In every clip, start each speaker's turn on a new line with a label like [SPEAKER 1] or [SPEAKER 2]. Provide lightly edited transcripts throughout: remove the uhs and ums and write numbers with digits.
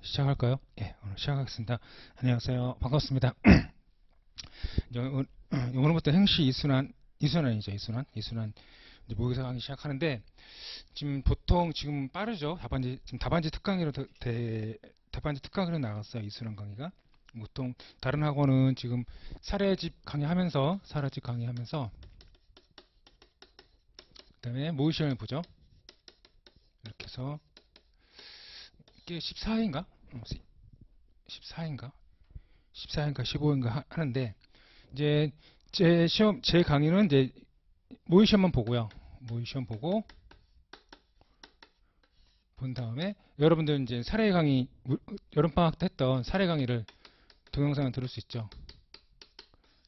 [SPEAKER 1] 시작할까요? 예, 오늘 시작하겠습니다. 안녕하세요. 반갑습니다. 오늘부터 행시 이순환이죠. 이순환 이제 모의고사 강의 시작하는데 지금 보통 지금 빠르죠. 지금 답안지 특강으로 나갔어요. 이순환 강의가. 보통 다른 학원은 지금 사례집 강의하면서 그다음에 모의 시험을 보죠. 이렇게 해서 이게 14인가? 14인가? 14인가 15인가 하는데 이제 제 강의는 이제 모의 시험만 보고요. 모의 시험 보고 본 다음에 여러분들 이제 사례 강의 여름방학 때 했던 사례 강의를 동영상을 들을 수 있죠.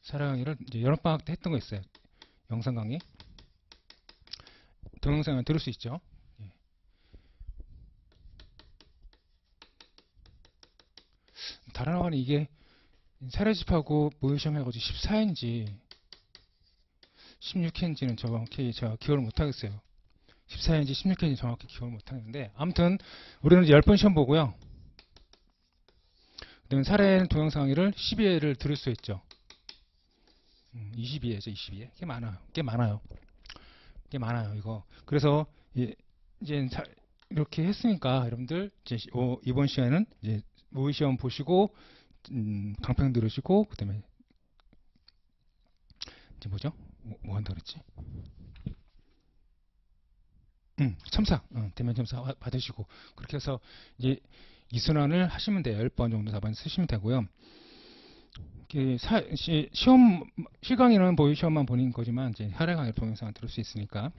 [SPEAKER 1] 사례 강의를 이제 여름방학 때 했던 거 있어요. 영상 강의 동영상을 들을 수 있죠. 예. 다른 학원이 이게 사례집하고 모의 시험 해가지고 14인지 16회인지는 정확히 제가 기억을 못하겠어요. 14회인지 16회인지 정확히 기억을 못하겠는데 아무튼 우리는 이제 10번 시험 보고요. 그다음에 사례 동영상을 12회를 들을 수 있죠. 22회죠. 22회. 꽤 많아요. 이거. 그래서 이제 이렇게 했으니까 여러분들 이제 이번 시간에는 이제 모의 시험 보시고 강평 들으시고 그다음에 이제 뭐죠? 뭐 한다 그랬지? 대면 첨사 받으시고 그렇게 해서 이제 이순환을 하시면 돼요. 10번 정도 답안 쓰시면 되고요. 실강의는 모의 시험만 보는 거지만 이제 사례 강의 동영상을 들을 수 있으니까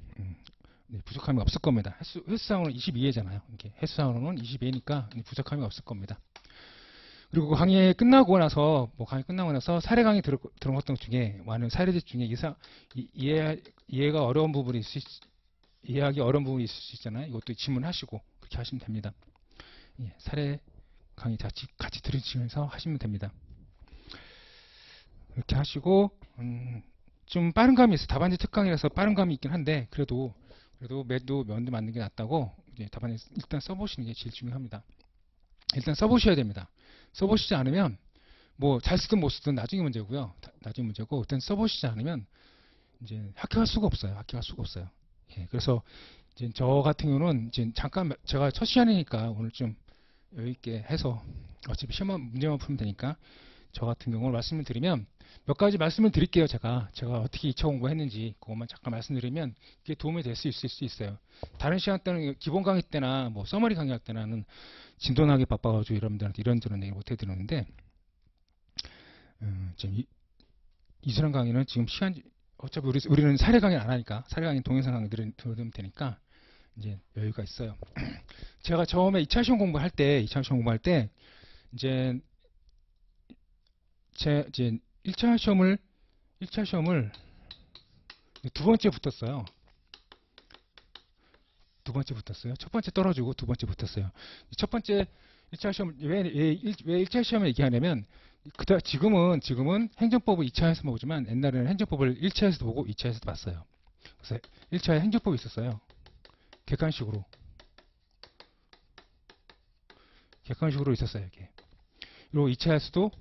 [SPEAKER 1] 부족함이 없을 겁니다. 횟수상으로는 22회잖아요. 횟수상으로는 22회니까 부족함이 없을 겁니다. 그리고 강의 끝나고 나서 사례 강의 들은 것들 중에 많은 사례집 중에 이해가 어려운 부분이 이해하기 어려운 부분이 있을 수 있잖아요. 이것도 질문하시고 그렇게 하시면 됩니다. 예, 사례 강의 같이 들으시면서 하시면 됩니다. 이렇게 하시고 좀 빠른 감이 있어요. 답안지 특강이라서 빠른 감이 있긴 한데 그래도 면도 맞는 게 낫다고 이제 답안지 일단 써보시는 게 제일 중요합니다. 일단 써보셔야 됩니다. 써보시지 않으면 뭐 잘 쓰든 못 쓰든 나중에 문제고요. 나중에 문제고 일단 써보시지 않으면 이제 합격할 수가 없어요. 예, 그래서 이제 저 같은 경우는 이제 잠깐 제가 첫 시간이니까 오늘 좀 여유 있게 해서 어차피 시험만 문제만 풀면 되니까 저 같은 경우를 말씀을 드리면 몇 가지 말씀을 드릴게요. 제가 어떻게 2차 공부했는지 그것만 잠깐 말씀드리면 그게 도움이 될 수 있을 수 있어요. 다른 시간 때는 기본 강의 때나 뭐 서머리 강의 할 때는 진도나게 바빠가지고 여러분들한테 이런저런 얘기 못 해드리는데 지금 이순환 강의는 지금 어차피 우리는 사례 강의 안 하니까 사례 강의 동영상 강의 들으면 되니까 이제 여유가 있어요. 제가 처음에 2차 시험 공부할 때 이제 1차 시험을 두 번째 붙었어요. 첫 번째 떨어지고 두 번째 붙었어요. 첫 번째 1차 시험 왜 1차 시험을 얘기하냐면 지금은 행정법을 2차에서 보지만 옛날에는 행정법을 1차에서도 보고 2차에서도 봤어요. 그래서 1차에 행정법이 있었어요. 객관식으로 있었어요. 이게. 그리고 2차에서도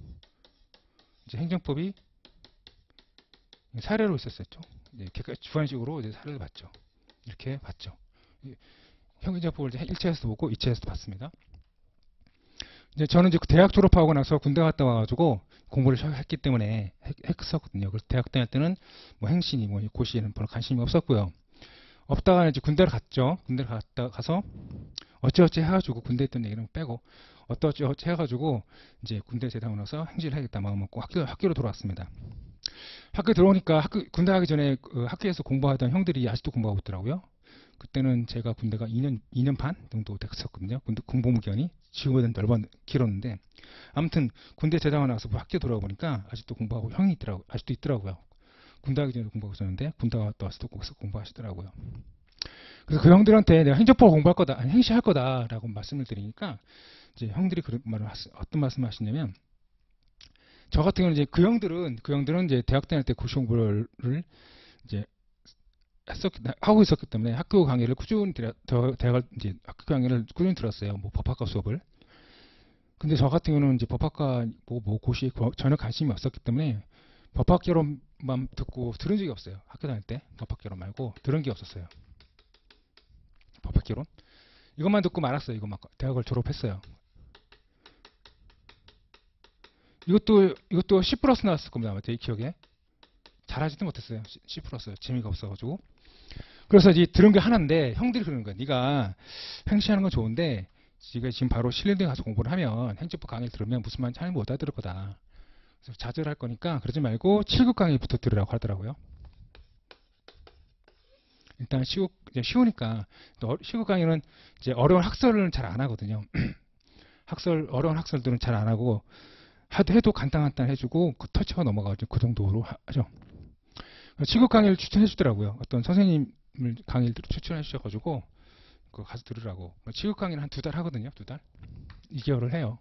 [SPEAKER 1] 이제 행정법이 사례로 있었었죠. 주관식으로 이제 사례를 봤죠. 이렇게 봤죠. 행정법을 1차에서도 보고 2차에서도 봤습니다. 이제 저는 이제 대학 졸업하고 나서 군대 갔다 와가지고 공부를 했기 때문에 했었거든요. 그래서 대학 다닐 때는 뭐 행시니 뭐 고시에는 별로 관심이 없었고요. 없다가 이제 군대를 갔죠. 군대를 가서 어찌어찌 해가지고 군대 있던 얘기는 빼고 어찌어찌 해가지고 이제 군대 제대하고 나서 행시를 해야겠다 마음 먹고 학교로 돌아왔습니다. 학교 들어오니까 군대 가기 전에 학교에서 공부하던 형들이 아직도 공부하고 있더라고요. 그때는 제가 군대가 2년 반 정도 됐었거든요. 근데 군복무기간이 지금보다는 길었는데 아무튼 군대 제대하고 나서 학교 돌아와 보니까 아직도 공부하고 아직도 있더라고요. 군대 가기 전에 공부하고 있었는데 군대 갔다 와서도 거기서 공부하시더라고요. 그래서 그 형들한테 내가 행정법 공부할 거다, 행시할 거다라고 말씀을 드리니까 이제 형들이 어떤 말씀을 하시냐면 저 같은 경우는 이제 그 형들은 이제 대학 다닐 때 고시 공부를 이제 하고 있었기 때문에 학교 강의를 꾸준히 학교 강의를 꾸준히 들었어요. 뭐 법학과 수업을. 근데 저 같은 경우는 이제 법학과 뭐 고시에 전혀 관심이 없었기 때문에 법학개론만 듣고 들은 적이 없어요. 학교 다닐 때 법학개론 말고 들은 게 없었어요. 법학개론 이것만 듣고 말았어요. 이거 막 대학을 졸업했어요. 이것도 C 플러스 나왔을 겁니다. 아마 제 기억에 잘하지도 못했어요. C 플러스 재미가 없어가지고. 그래서 이제 들은 게 하나인데 형들이 그러는 거야. 네가 행시하는 건 좋은데 네가 지금 바로 신림대 가서 공부를 하면 행정법 강의를 들으면 무슨 말인지 잘 못 알아들을 거다. 그래서 자제할 거니까 그러지 말고 7급 강의부터 들으라고 하더라고요. 일단 쉬우니까 7급 강의는 이제 어려운 학설을 잘 안 하거든요. 어려운 학설들은 잘 안 하고 해도 간단간단 해주고 그 터치가 넘어가지고 그 정도로 하죠. 7급 강의를 추천해 주더라고요. 어떤 선생님을 강의를 추천해 주셔가지고 그거 가서 들으라고. 7급 강의는 한 2달 하거든요. 2달 2개월을 해요.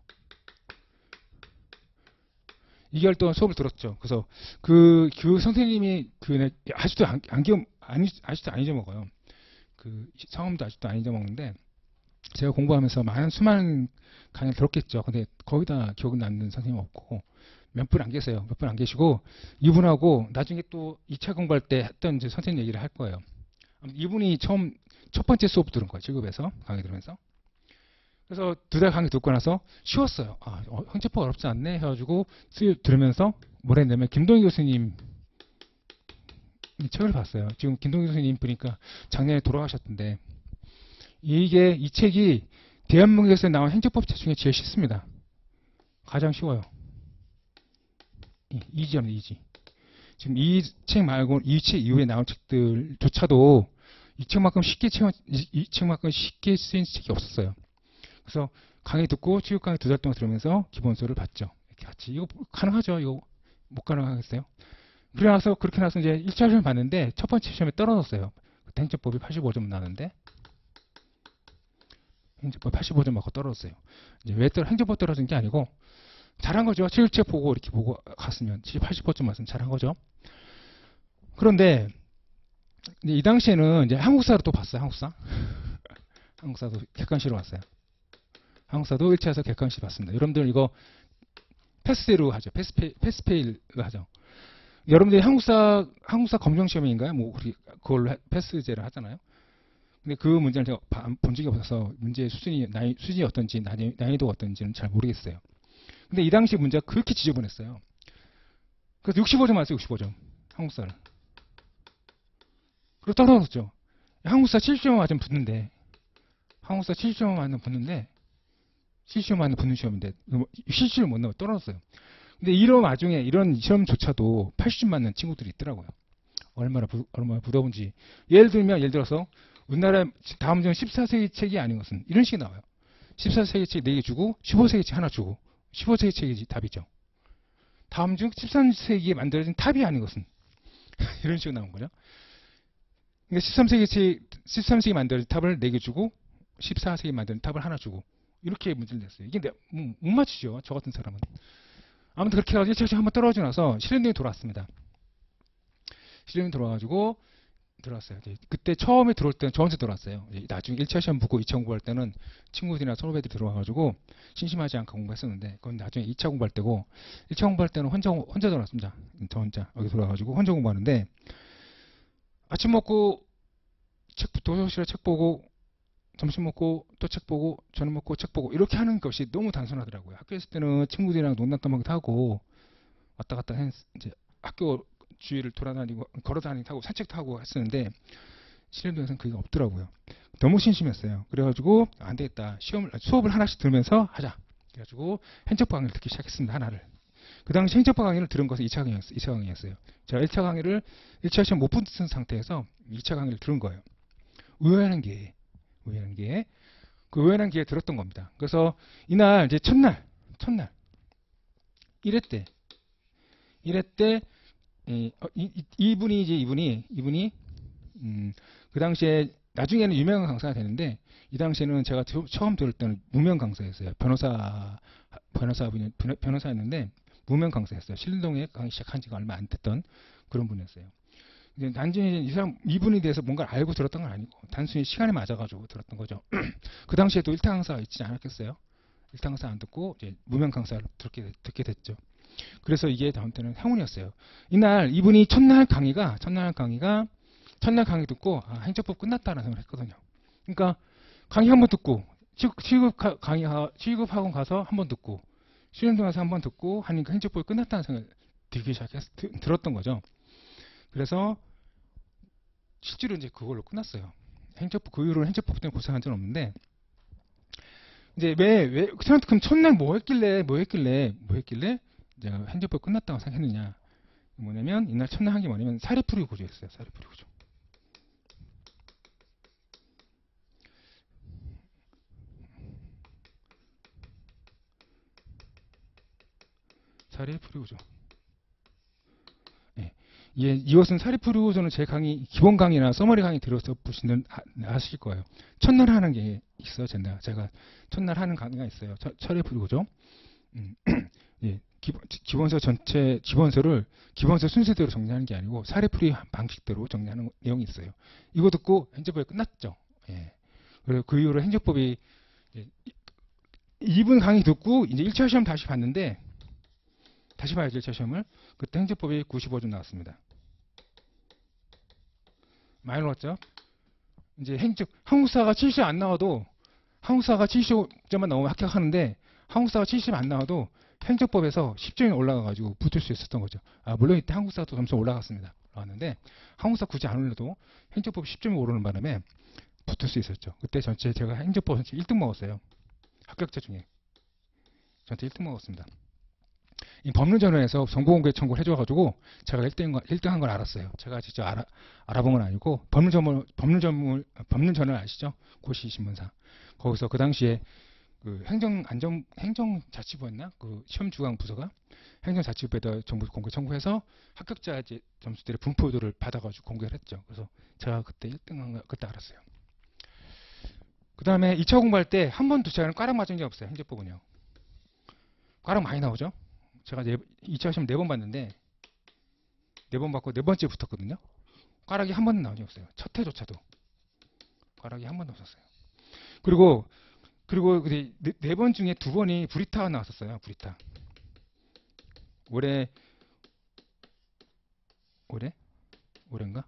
[SPEAKER 1] 2개월 동안 수업을 들었죠. 그래서 그 선생님이 아직도 아직도 안 잊어먹어요. 그 성함도 아직도 안 잊어먹는데 제가 공부하면서 수많은 강의를 들었겠죠. 근데 거의 다 기억이 남는 선생님 없고 몇 분 안 계세요. 몇 분 안 계시고 이분하고 나중에 또 2차 공부할 때 했던 이제 선생님 얘기를 할 거예요. 이분이 첫 번째 수업 들은 거예요. 7급에서 강의 들으면서. 그래서 2달 강의 듣고 나서 쉬웠어요. 형제법 어렵지 않네 해가지고 들으면서 뭘 했냐면 김동희 교수님 책을 봤어요. 지금 김동희 교수님 보니까 작년에 돌아가셨던데 이 책이 대한민국에서 나온 행정법 책 중에 제일 쉽습니다. 가장 쉬워요. 이지입니다. 이지. 지금 이 책 말고 이 책 이후에 나온 책들조차도 이 책만큼 쉽게 쓰인 책이 없었어요. 그래서 강의 듣고 체육 강의 2달 동안 들으면서 기본서를 봤죠. 이렇게 같이 이거 가능하죠? 이거 못 가능하겠어요? 그렇게 나서 이제 1차 시험 봤는데 첫 번째 시험에 떨어졌어요. 그때 행정법이 85점 나왔는데 행정법 85점 맞고 떨어졌어요. 이제 왜 행정법 떨어진 게 아니고 잘한 거죠. 체육책 보고 이렇게 보고 갔으면 85점 맞으면 잘한 거죠. 그런데 이 당시에는 이제 한국사를 또 봤어요. 한국사도 객관시로 왔어요. 한국사도 1차에서 객관시 봤습니다. 여러분들 이거 패스로 하죠. 패스페일로 하죠. 여러분들이 한국사 검정 시험인가요? 뭐 그걸로 패스제를 하잖아요. 근데 그 문제를 제가 본 적이 없어서 문제의 수준이 어떤지 난이도가 어떤지는 잘 모르겠어요. 근데 이 당시 문제가 그렇게 지저분했어요. 그래서 65점 맞았어요. 65점. 한국사를. 그리고 떨어졌죠. 한국사 70점 맞으면 붙는데 한국사 70점 맞으면 붙는데 70점 맞으면 붙는 시험인데 실시를 못 넣어 떨어졌어요. 근데 이런 와중에 이런 시험조차도 80점 맞는 친구들이 있더라고요. 얼마나 부러운지. 예를 들어서 우리나라 다음 중 14세기 책이 아닌 것은 이런 식이 나와요. 14세기 책 4개 주고 15세기 책 하나 주고 15세기 책이 답이죠. 다음 중 13세기에 만들어진 탑이 아닌 것은 이런 식으로 나온 거죠. 그러니까 13세기 만들어진 탑을 4개 주고 14세기 만든 탑을 하나 주고 이렇게 문제를 냈어요. 이게 못 맞추죠. 저 같은 사람은. 아무튼 그렇게 해가지고 1차 한번 떨어지고 나서 실현동에 돌아왔습니다. 실현동에 돌아와가지고 들어왔어요. 그때 처음에 들어올 때는 저 혼자 들어왔어요. 나중에 1차 시험 붙고 2차 공부할 때는 친구들이나 선후배들이 들어와가지고 심심하지 않고 공부했었는데 그건 나중에 2차 공부할 때고 1차 공부할 때는 혼자 들어왔습니다. 저 혼자 여기 들어와가지고 혼자 공부하는데 아침 먹고 도서실에 책 보고 점심 먹고 또 책 보고 저녁 먹고 책 보고 이렇게 하는 것이 너무 단순하더라고요. 학교에 있을 때는 친구들이랑 농담 떠먹기도 하고 왔다 갔다 이제 학교 주위를 돌아다니고 걸어다니고 하고 산책도 하고 했었는데 실험동에서는 그게 없더라고요. 너무 심심했어요. 그래가지고 안 되겠다. 수업을 하나씩 들으면서 하자. 그래가지고 행정법 강의를 듣기 시작했습니다. 하나를. 그 당시 행정법 강의를 들은 것은 2차 강의였어요. 제가 1차 강의를 1차 시험 못 붙은 상태에서 2차 강의를 들은 거예요. 우연한 기회에 그 우연한 기회에 들었던 겁니다. 그래서 이날 이제 첫날 1회 때 이분이 그 당시에 나중에는 유명한 강사가 되는데 이 당시에는 제가 처음 들을 때는 무명 강사였어요. 변호사였는데 무명 강사였어요. 신림동에 강의 시작한 지가 얼마 안 됐던 그런 분이었어요. 단순히 이분에 대해서 뭔가를 알고 들었던 건 아니고 단순히 시간에 맞아가지고 들었던 거죠. 그 당시에도 1타 강사가 있지 않았겠어요? 일타 강사 안 듣고 이제 무명 강사를 듣게 됐죠. 그래서 이게 다음 때는 행운이었어요. 이날 이분이 첫날 강의 듣고 행정법 끝났다는 생각을 했거든요. 그러니까 강의 한번 듣고 취급학원 가서 한번 듣고 수련회 가서 한번 듣고 하니까 행정법이 끝났다는 생각을 들었던 거죠. 그래서 실제로 이제 그걸로 끝났어요. 그 이후로 행정법 때문에 고생한 적은 없는데, 이제 그럼 첫날 뭐 했길래 내가 행정법 끝났다고 생각했느냐. 뭐냐면, 이날 첫날 한 게 뭐냐면, 사례풀이 구조였어요. 사례풀이 구조. 사례풀이 구조. 예. 이것은 사례풀이 구조는 제 강의, 기본 강의나 서머리 강의 들어서 보시면 아실 거예요. 첫날 하는 게 있어요. 제가 첫날 하는 강의가 있어요. 사례풀이 구조. 예. 기본서 순서대로 정리하는 게 아니고 사례풀이 방식대로 정리하는 내용이 있어요. 이거 듣고 행정법이 끝났죠. 예. 그리고 그 이후로 행정법이 2분 강의 듣고 이제 1차 시험 다시 봤는데, 다시 봐야죠. 1차 시험을. 그때 행정법이 95점 나왔습니다. 많이 나왔죠? 이제 한국사가 70 안 나와도, 한국사가 75점만 나오면 합격하는데, 한국사가 70 안 나와도 행정법에서 10점이 올라가가지고 붙을 수 있었던 거죠. 물론 이때 한국사도 점수 올라갔습니다. 올라갔는데, 한국사 굳이 안 올려도 행정법 10점이 오르는 바람에 붙을 수 있었죠. 그때 전체 제가 행정법 전체 1등 먹었어요. 합격자 중에. 전체 1등 먹었습니다. 이 법률전원에서 정보공개 청구를 해줘가지고 제가 1등 한 걸 알았어요. 제가 직접 알아본 건 아니고, 법률전원 아시죠? 고시 신문사. 거기서 그 당시에 그 행정자치부였나? 그 시험주강 부서가 행정자치부에다 정보 공개 청구해서 합격자 이제 점수들의 분포도를 받아가지고 공개를 했죠. 그래서 제가 그때 1등 한 걸 그때 알았어요. 그 다음에 2차 공부할 때 한 번, 두 차례는 꽈락 맞은 게 없어요. 행정법은요. 꽈락 많이 나오죠? 제가 2차 시험 4번 봤는데 4번 받고 4번째 붙었거든요. 꽈락이 한 번도 나온 적이 없어요. 첫 해조차도 꽈락이 한 번도 없었어요. 그리고 4번 중에 2번이 브리타가 나왔었어요. 브리타. 올해인가?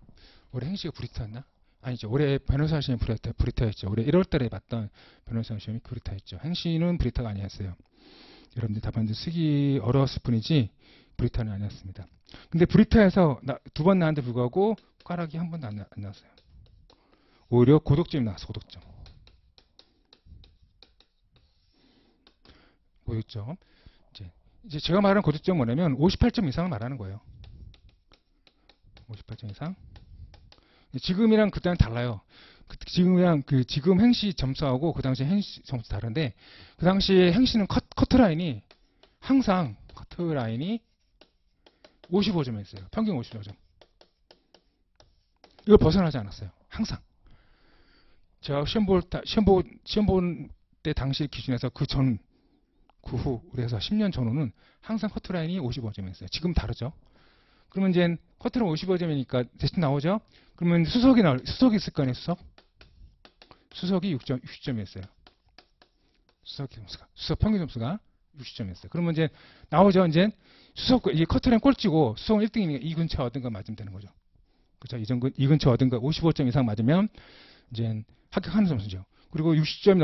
[SPEAKER 1] 올해 행시가 브리타였나? 아니죠. 올해 변호사 시험이 브리타였죠. 올해 1월달에 봤던 변호사 시험이 브리타였죠. 행시는 브리타가 아니었어요. 여러분들 답안지 쓰기 어려웠을 뿐이지 브리타는 아니었습니다. 근데 브리타에서 2번 나왔는데 불구하고 꽈락이 한 번도 안 나왔어요. 오히려 고득점이 나왔어. 고득점. 5점. 이제 제가 말하는 고득점 뭐냐면 58점 이상을 말하는 거예요. 58점 이상. 지금이랑 그때는 달라요. 지금 행시 점수하고 그 당시 행시 점수 다른데, 그 당시에 행시는 커트라인이 항상 55점이었어요. 평균 55점. 이걸 벗어나지 않았어요. 항상. 제가 시험 볼 때 당시 기준에서 그 후, 그래서 10년 전후는 항상 커트라인이 55점이었어요. 지금 다르죠. 그러면 이제 커트라인 55점이니까 대신 나오죠. 그러면 수석이 있을 거 아니에요. 수석이 60점이었어요. 수석 평균 점수가 60점이었어요. 그러면 이제 나오죠. 이제 이 커트라인 꼴찌고 수석은 1등이니까 이 근처 얻은 거 맞으면 되는 거죠. 그렇죠. 이 근처 얻은 거 55점 이상 맞으면 이제 합격하는 점수죠. 그리고 60점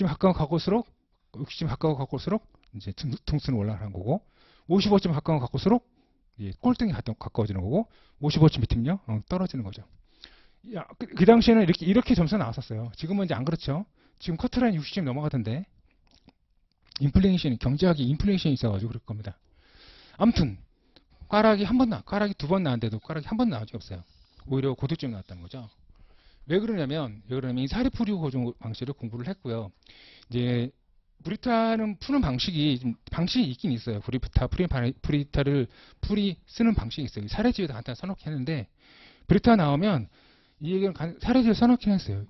[SPEAKER 1] 가까워 가고올수록 이제 등수는 올라가는 거고, 55점 가까워 가고올수록 꼴등이 가까워지는 거고, 55점 밑이면요 떨어지는 거죠. 그 당시에는 이렇게 점수가 나왔었어요. 지금은 이제 안 그렇죠. 지금 커트라인 60점 넘어가던데, 경제학이 인플레이션이 있어가지고 그럴 겁니다. 아무튼 꽈락이 2번 나왔는데도 꽈락이 한 번 나온 적이 없어요. 오히려 고득점이 나왔다는 거죠. 왜 그러냐면 이 사례풀이 고정 방식을 공부를 했고요. 이제 브리타는 푸는 방식이 있긴 있어요. 브리타를 쓰는 방식이 있어요. 사례집에다 간단히 써놓긴 했는데, 브리타 나오면 이 얘기는 사례집에 써놓긴 했어요.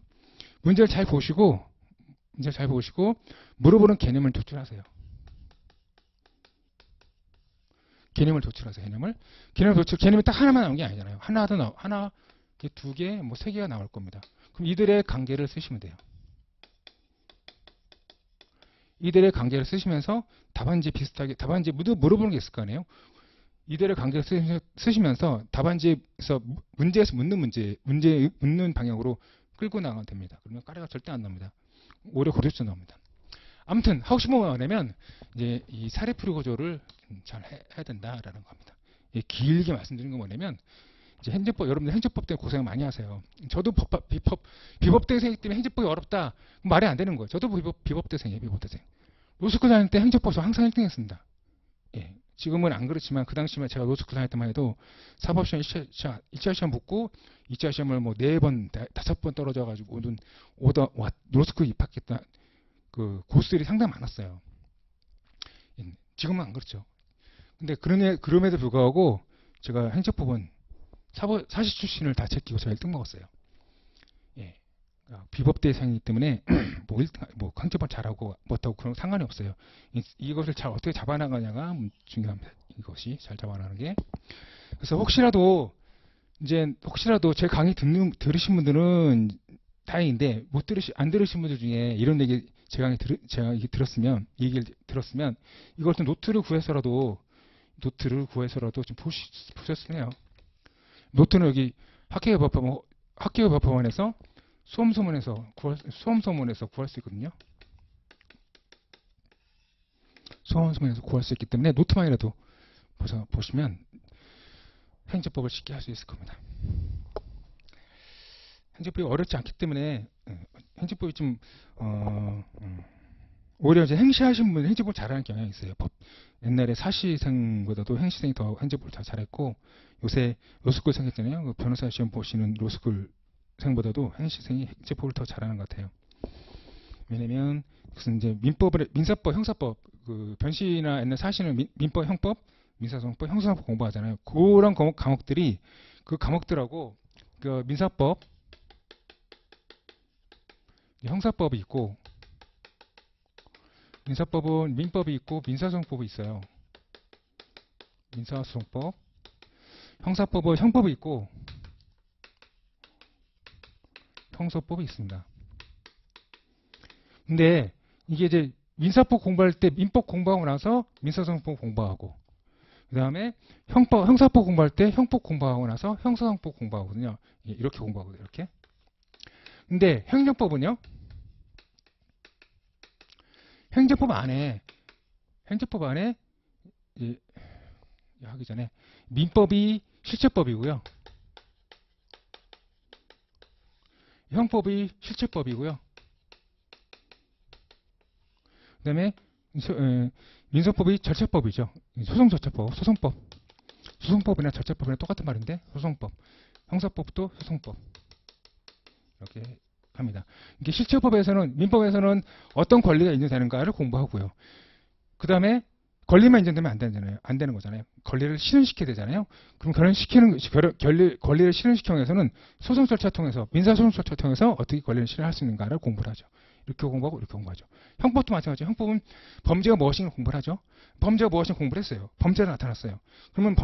[SPEAKER 1] 문제를 잘 보시고 물어보는 개념을 도출하세요. 개념이 딱 하나만 나온 게 아니잖아요. 하나, 2개, 3개가 나올 겁니다. 그럼 이들의 관계를 쓰시면 돼요. 이들의 관계를 쓰시면서 답안지 비슷하게 답안지 물어보는 게 있을 거 아니에요. 이들의 관계를 쓰시면서 답안지에서 문제에서 문제 묻는 방향으로 끌고 나가면 됩니다. 그러면 까레가 절대 안 나옵니다. 오히려 고르죠 나옵니다. 아무튼 하고 싶은 거 말하면 이제 이 사례풀이 구조를 잘 해야 된다라는 겁니다. 길게 말씀드린 건 뭐냐면 이제 행정법 여러분들 행정법 때문에 고생 많이 하세요. 저도 비법대생이기 때문에 행정법이 어렵다 말이 안 되는 거예요. 저도 비법대생이에요. 비법대생. 로스쿨 다닐 때 행정법에서 항상 1등했습니다. 예. 지금은 안 그렇지만 그 당시에 제가 로스쿨 다닐 때만 해도 사법시험 1차 시험 붙고 2차 시험을 뭐 4번, 5번 떨어져가지고 로스쿨 입학했다 그 고수들이 상당히 많았어요. 지금은 안 그렇죠. 근데 그럼에도 불구하고 제가 행정법은 사시 출신을 다 제끼고 제가 1등 먹었어요. 예. 비법대생이기 때문에 뭐 1등, 뭐 행정법 잘하고 못하고 그런 상관이 없어요. 이것을 잘 어떻게 잡아나가냐가 중요합니다. 이것이 잘 잡아나가는 게. 그래서 혹시라도 제 강의 들으신 분들은 다행인데 안 들으신 분들 중에 이런 얘기 제가 들었으면 이걸 좀 노트를 구해서라도 좀 보셨으면 해요. 노트는 여기 학계법원에서 수험소문에서 구할 수 있거든요. 수험소문에서 구할 수 있기 때문에 노트만이라도 보시면 행정법을 쉽게 할 수 있을 겁니다. 행정법이 어렵지 않기 때문에 행정법이 좀 오히려 이제 행시하신 분은 행정법을 잘하는 경향이 있어요. 옛날에 사시생보다도 행시생이 더 행정법을 더 잘했고 요새 로스쿨 생겼잖아요. 그 변호사 시험 보시는 로스쿨 생보다도 행시생이 행정법을 더 잘하는 것 같아요. 왜냐면 무슨 이제 민사법, 형사법, 그 변시나 옛날 사시는 민법, 형법, 민사소송법, 형사소송법 공부하잖아요. 그런 과목들이 그 과목들하고 그 민사법, 형사법이 있고 민사법은 민법이 있고 민사소송법이 있어요. 민사소송법, 형사법은 형법이 있고 형사법이 있습니다. 근데 이게 이제 민사법 공부할 때 민법 공부하고 나서 민사소송법 공부하고 그 다음에 형사법 공부할 때 형법 공부하고 나서 형사소송법 공부하거든요. 이렇게 공부하거든요. 이렇게. 근데 행정법은요? 행정법 안에 하기 전에 민법이 실체법이고요. 형법이 실체법이고요. 그 다음에 민소법이 절차법이죠. 소송절차법, 소송법이나 절차법이랑 똑같은 말인데 소송법, 형사법도 소송법 이렇게 합니다. 이게 실체법에서는 민법에서는 어떤 권리가 인정되는가를 공부하고요. 그 다음에 권리만 인정되면 안 되는 거잖아요. 권리를 실현시켜야 되잖아요. 그럼 권리를 실현시키기 위해서는 소송 절차 통해서 민사소송 절차 통해서 어떻게 권리를 실현할 수 있는가를 공부를 하죠. 이렇게 공부하고 이렇게 공부하죠. 형법도 마찬가지죠. 형법은 범죄가 무엇인가 공부를 하죠. 범죄가 무엇인가 공부를 했어요. 범죄가 나타났어요. 그러면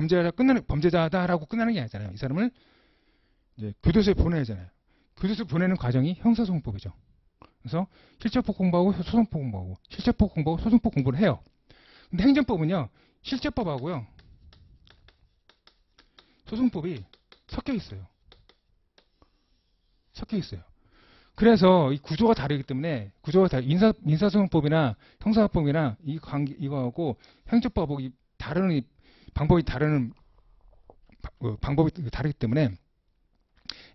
[SPEAKER 1] 범죄자다라고 끝나는 게 아니잖아요. 이 사람을 이제 교도소에 보내잖아요. 교도소에 보내는 과정이 형사소송법이죠. 그래서 실체법 공부하고 소송법 공부하고 실체법 공부하고 소송법 공부를 해요. 근데 행정법은요, 실체법하고요, 소송법이 섞여 있어요. 그래서 이 구조가 다르기 때문에, 민사소송법이나 형사법이나 이거하고 행정법하고 방법이 다르기 때문에,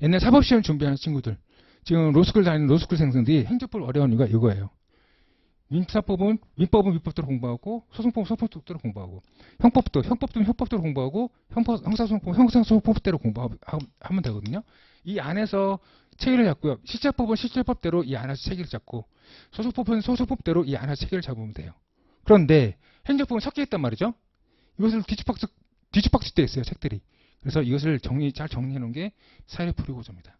[SPEAKER 1] 옛날 사법시험 준비하는 친구들, 지금 로스쿨 다니는 로스쿨 생들이 행정법을 어려운 이유가 이거예요. 민법은 민법대로 공부하고 소송법은 소송법대로 공부하고 형법도 형법대로 공부하고 형사소송법대로 공부하면 되거든요. 이 안에서 체계를 잡고요. 실체법은 실체법대로 이 안에서 체계를 잡고 소송법은 소송법대로 이 안에서 체계를 잡으면 돼요. 그런데 행정법은 섞여 있단 말이죠. 이것을 뒤죽박죽 돼 있어요, 책들이. 그래서 이것을 잘 정리해 놓은 게 사례풀이 구조입니다.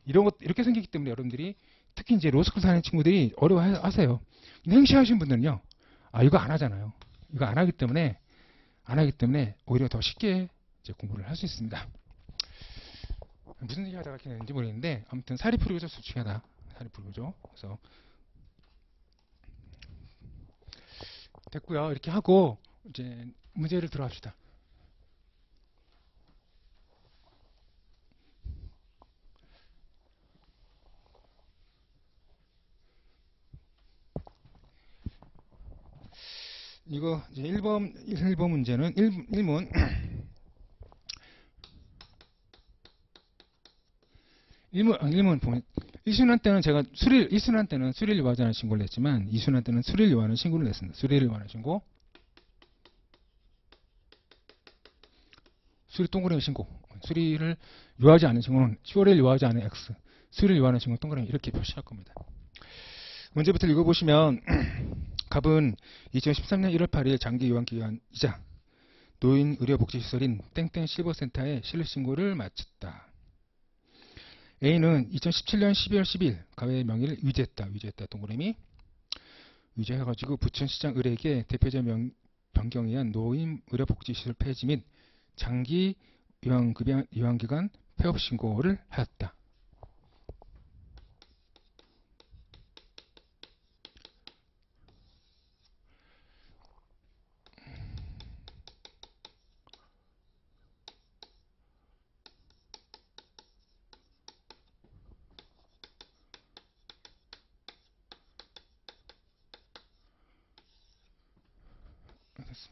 [SPEAKER 1] 이렇게 생기기 때문에 여러분들이 특히 이제 로스쿨 사는 친구들이 어려워하세요. 근데 행시하신 분들은요, 이거 안 하잖아요. 이거 안 하기 때문에 오히려 더 쉽게 이제 공부를 할 수 있습니다. 무슨 얘기 하다가 이렇게 됐는지 모르겠는데, 아무튼 사례풀이 구조 중요하다. 사례풀이 구조. 그래서 됐고요. 이렇게 하고 이제 문제를 들어갑시다. 이거 이제 1번 문제는 1문 1문 보면 1순환 때는 제가 수리를 1순환 때는 수리를 요하지 않은 신고를 냈지만 2순환 때는 수리를 요하는 신고를 냈습니다. 수리를 요하는 신고, 수리 동그라미 신고, 수리를 요하지 않은 신고는 수리를 요하지 않은 X, 수리를 요하는 신고는 동그라미 이렇게 표시할 겁니다. 문제부터 읽어보시면 갑은 2013년 1월 8일 장기 요양기관이자 노인의료복지시설인 땡땡 실버센터에 실루신고를 마쳤다. A는 2017년 12월 10일 갑의 명의를 위조했다. 동그라미 위조해가지고 부천시장 을에게 대표자 변경에 의한 노인의료복지시설 폐지 및 장기 요양기관 폐업 신고를 하였다.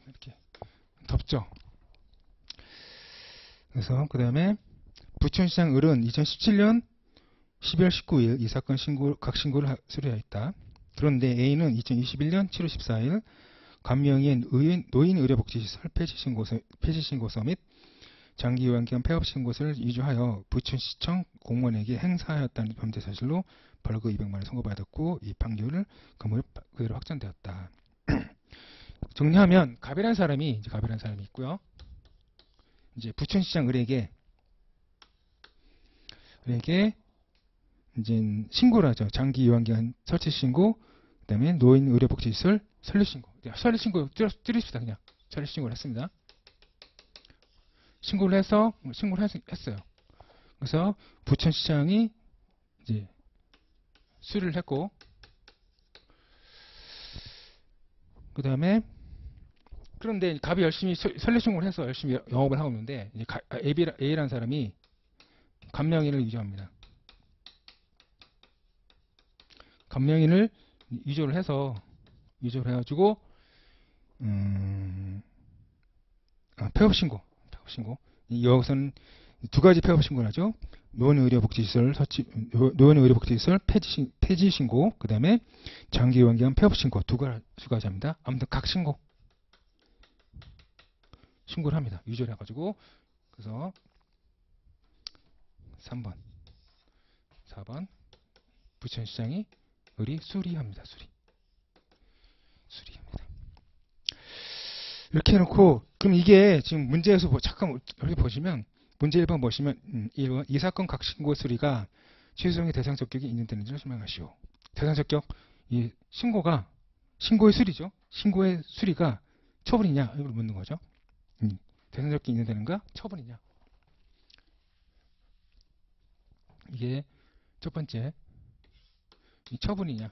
[SPEAKER 1] 이렇게 덮죠. 그래서 그 다음에 부천시장 을은 2017년 12월 19일 이 사건 각 신고를 수리하였다. 그런데 A는 2021년 7월 14일 감명인 노인의료복지시설 폐지 신고서 및 장기요양기관 폐업 신고서를 위조하여 부천시청 공무원에게 행사하였다는 범죄 사실로 벌금 200만원 선고받았고 이 판결을 그대로 확정되었다. 정리하면 갑이라는 사람이 있고요. 이제 부천시장 을에게 이제 신고를 하죠. 장기 요양기관 설치 신고, 그다음에 노인 의료복지시설 설립 신고. 설립 신고 줄입시다. 그냥 설립 신고를 했습니다. 신고를 했어요. 그래서 부천시장이 이제 수리를 했고, 그 다음에 그런데 갑이 열심히 설립 신고를 해서 열심히 영업을 하고 있는데 이제 A라는 사람이 감명인을 위조합니다. 감명인을 위조를 해가지고 폐업 신고. 여기서는 두 가지 폐업 신고를 하죠. 노인의료복지시설 폐지 신고, 그 다음에 장기요양기관 폐업 신고 두 가지 합니다. 아무튼 각 신고를 합니다. 위조를 해가지고. 그래서 3번 4번 부천시장이 을이 수리합니다. 수리합니다. 이렇게 해놓고, 그럼 이게 지금 문제에서 잠깐 여기 보시면 문제 1번 보시면 1번 이 사건 각 신고 수리가 취소성의 대상 적격이 있는지를 설명하시오. 대상 적격, 이 신고의 수리죠. 신고의 수리가 처분이냐 이걸 묻는 거죠. 대상 적격이 있는다는가 처분이냐. 이게 첫 번째, 이 처분이냐.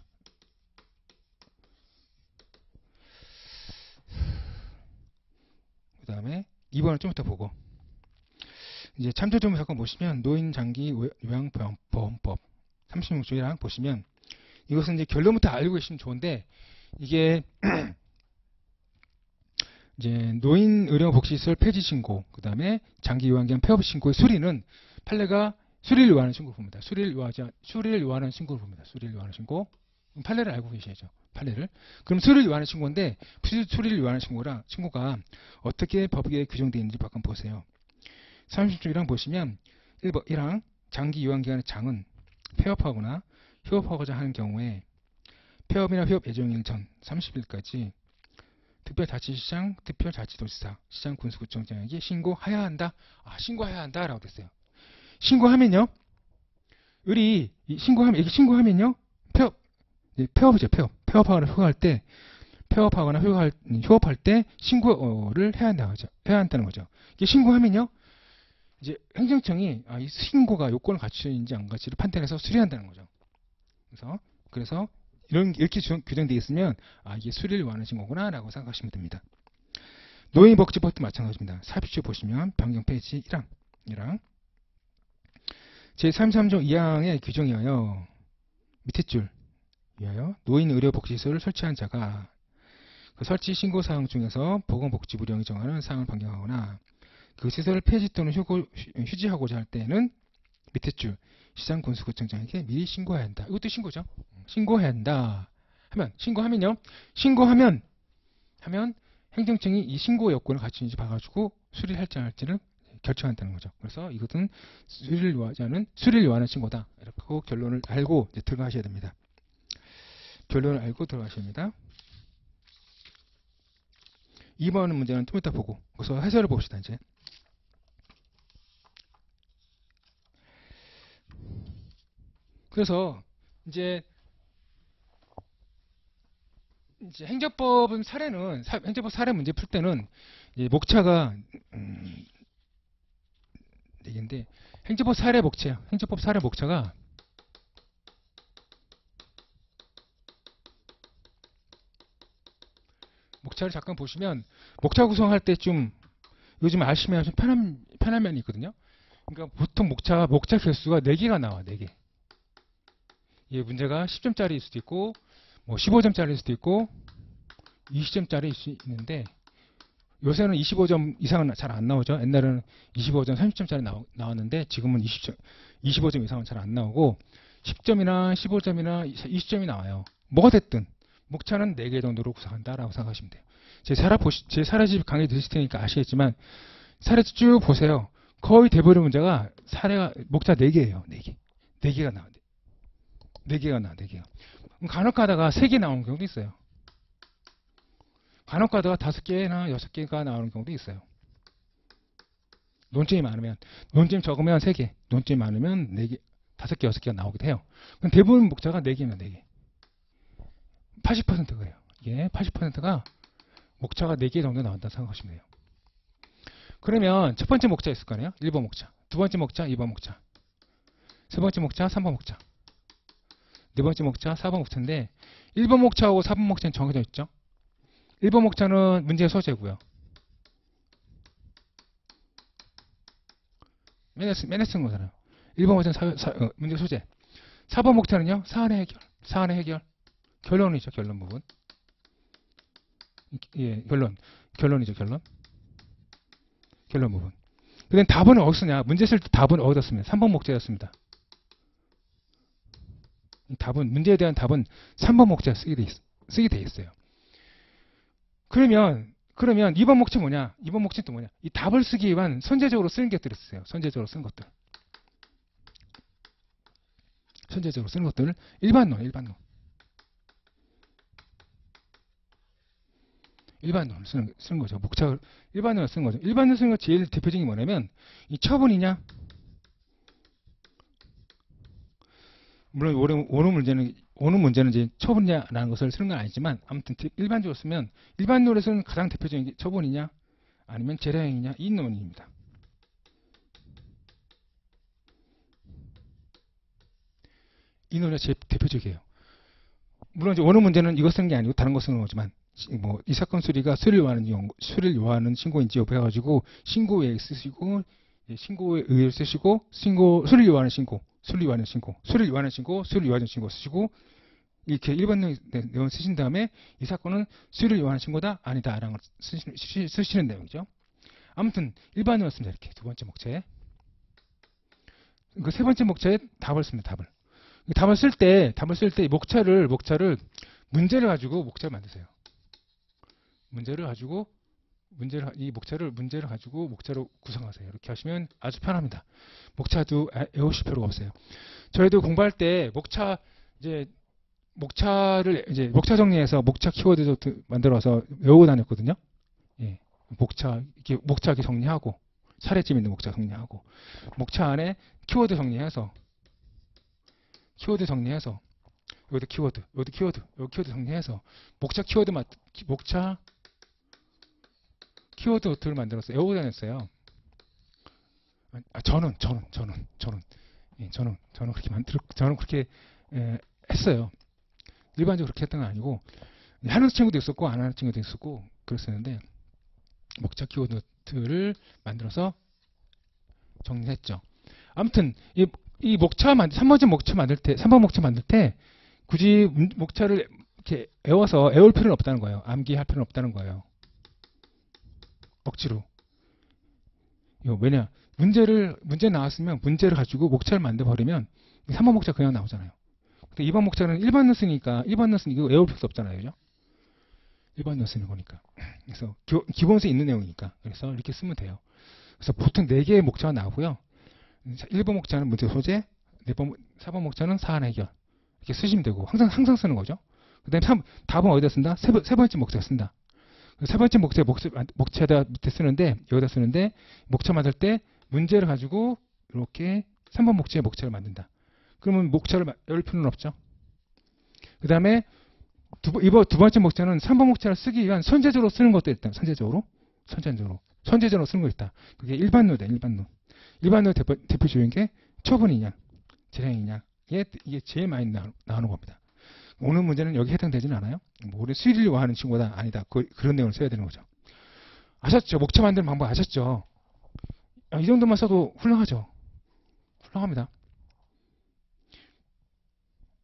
[SPEAKER 1] 그 다음에 2번을 좀 이따 보고, 이제 참조조문 사건 보시면 노인장기 요양보험법 36조랑 보시면 이것은 이제 결론부터 알고 계시면 좋은데, 이게 이제 노인의료복지시설 폐지 신고, 그 다음에 장기요양기관 폐업 신고의 수리는 판례가 수리를 요하는 신고를 봅니다. 수리를 요하는 신고를 봅니다. 수리를 요하는 신고. 판례를 알고 계셔야죠. 판례를. 그럼 수리를 요하는 신고인데, 수리를 요하는 신고가 어떻게 법에 규정되어 있는지 잠깐 보세요. 30조랑 보시면 1항 장기 요양기관의 장은 폐업하거나 휴업하고자 하는 경우에 폐업이나 휴업 예정일 전 30일까지 특별자치시장, 특별자치도지사, 시장 군수구청장에게 신고해야 한다. 신고해야 한다 라고 됐어요. 신고하면요, 이게 신고하면요, 폐업이죠. 폐업하거나 휴업할 때 신고를 해야 한다는 거죠. 이게 신고하면요, 이제 행정청이 이 신고가 요건을 갖추는지 안 갖추는지를 판단해서 수리한다는 거죠. 그래서 이렇게 규정되어 있으면 이게 수리를 요하는 신고구나 라고 생각하시면 됩니다. 노인복지법도 마찬가지입니다. 삽입주 보시면 변경 페이지 1항 제33조 2항의 규정에 의하여 밑에 줄 위하여 노인의료복지시설을 설치한 자가 그 설치 신고 사항 중에서 보건복지부령이 정하는 사항을 변경하거나 그 시설을 폐지 또는 휴지하고자 할 때에는 밑에 줄 시장군수구청장에게 미리 신고해야 한다. 이것도 신고죠. 신고해야 한다. 신고하면 행정청이 이 신고 여건을 갖추는지 봐가지고 수리를 할지 안 할지를 결정한다는 거죠. 그래서 이것은 수리를 요하는 신고다. 이렇게 결론을 알고 이제 들어가셔야 됩니다. 결론을 알고 들어가셔야 됩니다. 2번 문제는 좀 이따 보고 그래서 해설을 봅시다. 이제 그래서 이제 행정법 사례 문제 풀 때는 목차가 얘기인데 행정법 사례 목차가 목차를 잠깐 보시면 목차 구성할 때 좀 요즘 아시면 좀 편한 면이 있거든요. 그러니까 보통 목차 개수가 4개가 나와. 4개. 이 문제가 10점짜리일 수도 있고 뭐 15점짜리일 수도 있고 20점짜리일 수 있는데 요새는 25점 이상은 잘 안 나오죠. 옛날에는 25점, 30점짜리 나왔는데 지금은 25점 이상은 잘 안 나오고 10점이나 15점이나 20점이 나와요. 뭐가 됐든 목차는 4개 정도로 구성한다라고 생각하시면 돼요. 제 사례집 강의 들으실 테니까 아시겠지만 사례집 쭉 보세요. 거의 대부분의 문제가 목차 4개예요. 4개. 4개가 나와요. 4개가 나와. 4개가. 간혹 가다가 3개 나오는 경우도 있어요. 간혹 가다가 5개나 6개가 나오는 경우도 있어요. 논점이 많으면. 논점이 적으면 3개. 논점이 많으면 4개, 5개, 6개가 나오기도 해요. 대부분 목차가 4개면 4개. 80%예요. 이게 80%가 목차가 4개 정도 나온다고 생각하시면 돼요. 그러면 첫 번째 목차 있을 거 아니에요? 1번 목차. 두 번째 목차, 2번 목차. 세 번째 목차, 3번 목차. 네 번째 목차, 4번 목차인데 1번 목차하고 4번 목차는 정해져 있죠. 1번 목차는 문제의 소재고요. 맨날 쓴 거잖아요. 1번 목차는 문제 소재. 4번 목차는요. 사안의 해결. 결론이죠. 결론 부분. 예, 결론이죠. 결론 부분. 근데 답은 어디서 쓰냐? 문제 쓸 때 답은 어디다 씁니다. 3번 목차였습니다. 문제에 대한 답은 3번 목차에 쓰게 돼 있어요. 그러면 2번 목차 뭐냐? 2번 목차는 또 뭐냐? 이 답을 쓰기 위한 선제적으로 쓰는 것들을 쓰세요. 선제적으로 쓰는 것들. 선제적으로 쓰는 것들을 일반론. 일반론을 쓰는 거죠. 목차를 일반론을 쓰는 거죠. 일반론을 쓰는 거 제일 대표적인 게 뭐냐면 이 처분이냐? 물론 오는 문제는 이제 처분이냐라는 것을 쓰는 건 아니지만 아무튼 일반적으로 쓰면 일반론에 쓰는 가장 대표적인 게 처분이냐 아니면 재량행위냐 이 논의입니다. 이 논의가 제일 대표적이에요. 물론 이제 오는 문제는 이거 쓰는 게 아니고 다른 거 쓰는 거지만 뭐 이 사건 수리가 수리를 요하는 신고인지 여부 해가지고 신고에 쓰시고 신고에 의의를 쓰시고 수리를 요하는 신고 쓰시고 이렇게 일반 내용 쓰신 다음에 이 사건은 수리를 요하는 신고다 아니다라는 걸 쓰시는 내용이죠. 아무튼 일반으로 씁니다. 이렇게 두 번째 목차에 그 세 번째 목차에 답을 씁니다. 답을 쓸 때 목차를 문제를 가지고 목차를 만드세요. 문제를 가지고 목차로 구성하세요. 이렇게 하시면 아주 편합니다. 목차도 외우실 필요가 없어요. 저희도 공부할 때 목차 정리해서 목차 키워드 만들어서 외우고 다녔거든요. 예. 목차 이렇게 정리하고 사례집 있는 목차 정리하고 목차 안에 키워드 정리해서 여기도 키워드, 여기 키워드 정리해서 목차 키워드 노트를 만들어서 외우고 다녔어요. 저는 그렇게 했어요. 일반적으로 그렇게 했던 건 아니고 하는 친구도 있었고 안 하는 친구도 있었고 그랬었는데 목차 키워드를 만들어서 정리했죠. 아무튼 이 목차 3번째 목차 만들 때 3번 목차 만들 때 굳이 목차를 이렇게 외울 필요는 없다는 거예요. 암기할 필요는 없다는 거예요. 억지로. 왜냐? 문제 나왔으면 문제를 가지고 목차를 만들어 버리면 3번 목차 그냥 나오잖아요. 근데 2번 목차는 1번 넣었으니까 1번 넣었으니 이거 외울 필요 없잖아요. 그죠? 1번 넣었으니 거니까. 그래서 기본서에 있는 내용이니까. 그래서 이렇게 쓰면 돼요. 그래서 보통 4개의 목차가 나오고요. 1번 목차는 문제 소재, 4번 목차는 사안 해결. 이렇게 쓰시면 되고 항상 쓰는 거죠. 그 다음에 답은 어디다 쓴다? 세 번째 목차 쓴다. 세 번째 목차에다 밑에 쓰는데 여기다 쓰는데 목차 만들 때 문제를 가지고 이렇게 3번 목차를 만든다. 그러면 목차를 외울 필요는 없죠. 그 다음에 두 번째 목차는 3번 목차를 쓰기 위한 선제적으로 쓰는 것도 있다. 선제적으로 쓰는 거 있다. 그게 일반노다. 일반노 대표적인 게 초분이냐 재량이냐 이게 제일 많이 나오는 겁니다. 오늘 문제는 여기 해당되지는 않아요. 우리 수리를 요하는 친구다 아니다. 그런 내용을 써야 되는 거죠. 아셨죠? 목차 만드는 방법 아셨죠? 이 정도만 써도 훌륭하죠. 훌륭합니다.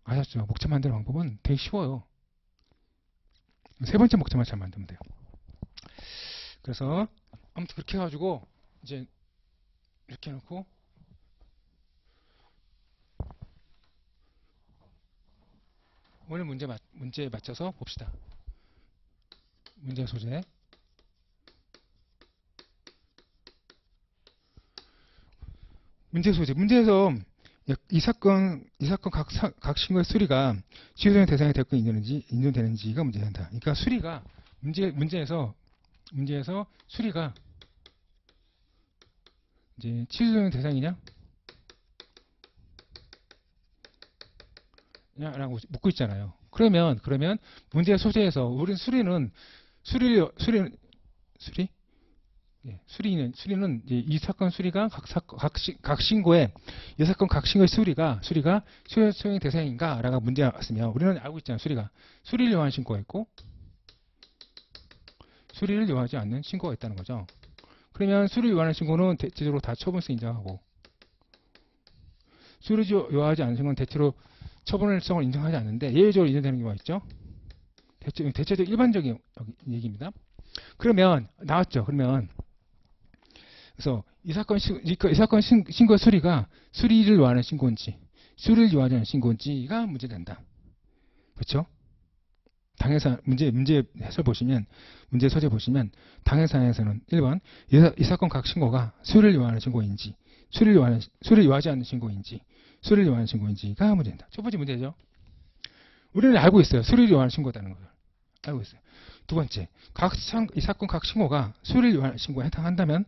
[SPEAKER 1] 아셨죠? 목차 만드는 방법은 되게 쉬워요. 세 번째 목차만 잘 만들면 돼요. 그래서 아무튼 그렇게 해가지고 이제 이렇게 해놓고 오늘 문제에 맞춰서 봅시다. 문제 소재. 문제 소재. 문제에서 이 사건 각 신고의 수리가 취소된 대상이 됐고 인정되는지가 문제된다. 그러니까 수리가 문제에서 수리가 이제 취소된 대상이냐? 라고 묻고 있잖아요. 그러면 문제 소재에서 우리는 수리는 이 사건 수리가 각 신고의 이 사건 각 신고의 수리가 수용의 대상인가? 라고 문제가 왔으면 우리는 알고 있잖아요. 수리를 요하는 신고가 있고 수리를 요하지 않는 신고가 있다는 거죠. 그러면 수리를 요하는 신고는 대체적으로 다 처분서 인정하고 수리를 요하지 않는 신고는 대체로 처분성을 인정하지 않는데 예외적으로 인정되는 경우가 있죠. 대체적으로 일반적인 얘기입니다. 그러면 나왔죠. 그래서 이 사건 신고의 수리가 수리를 요하는 신고인지 수리를 요하지 않는 신고인지가 문제된다. 그렇죠? 당해사 문제 해설 보시면 문제 소재 보시면 당해사에서는 1번 이 사건 각 신고가 수리를 요하는 신고인지 수리를 요하지 않는 신고인지 수리를 요하는 신고인지가 문제된다. 첫 번째 문제죠. 우리는 알고 있어요. 수리를 요하는 신고다는 걸 알고 있어요. 두 번째, 이 사건 각 신고가 수리를 요하는 신고에 해당한다면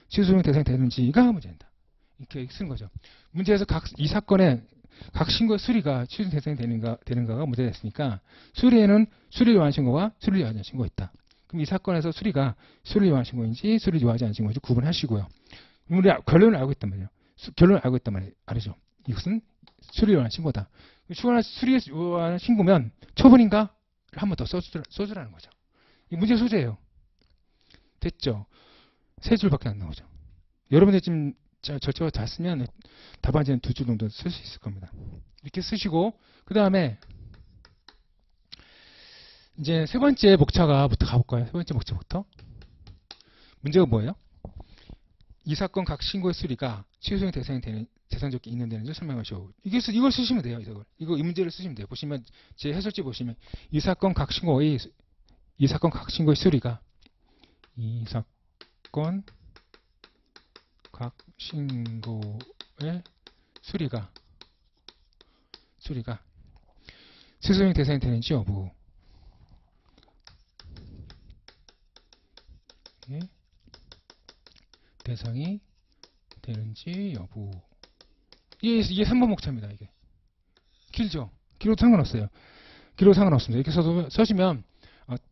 [SPEAKER 1] 취소용 대상이 되는지가 문제된다. 이렇게 쓰는 거죠. 문제에서 이 사건의 각 신고의 수리가 취소 대상이 되는가가 문제가 됐으니까 수리에는 수리를 요하는 신고와 수리를 요하지 않는 신고가 있다. 그럼 이 사건에서 수리가 수리를 요하는 신고인지 수리를 요하지 않는 신고인지 구분하시고요. 우리 결론을 알고 있단 말이에요. 알죠. 이것은 수리를 요하는 신고다. 수리를 요하는 신고면 처분인가? 한 번 더 써주라는 거죠. 이 문제 소재예요. 됐죠? 세 줄밖에 안 나오죠. 여러분들 지금 절차가 다 쓰면 답안지는 2줄 정도 쓸 수 있을 겁니다. 이렇게 쓰시고 그 다음에 이제 세 번째 목차부터 가볼까요? 세 번째 목차부터. 문제가 뭐예요? 이 사건 각 신고의 수리가 취소용 대상이 되는 대상적이 있는데는 설명하시오. 이걸 쓰시면 돼요. 이 문제를 쓰시면 돼요. 보시면 제 해설지 보시면 이 사건 각 신고의 수리가 이 사건 각 신고의 수리가 취소용 대상이 되는지 여부. 대상이 되는지 여부. 이게 3번 목차입니다. 이게 길죠? 길어도 상관없어요. 길어도 상관없습니다. 이렇게 써시면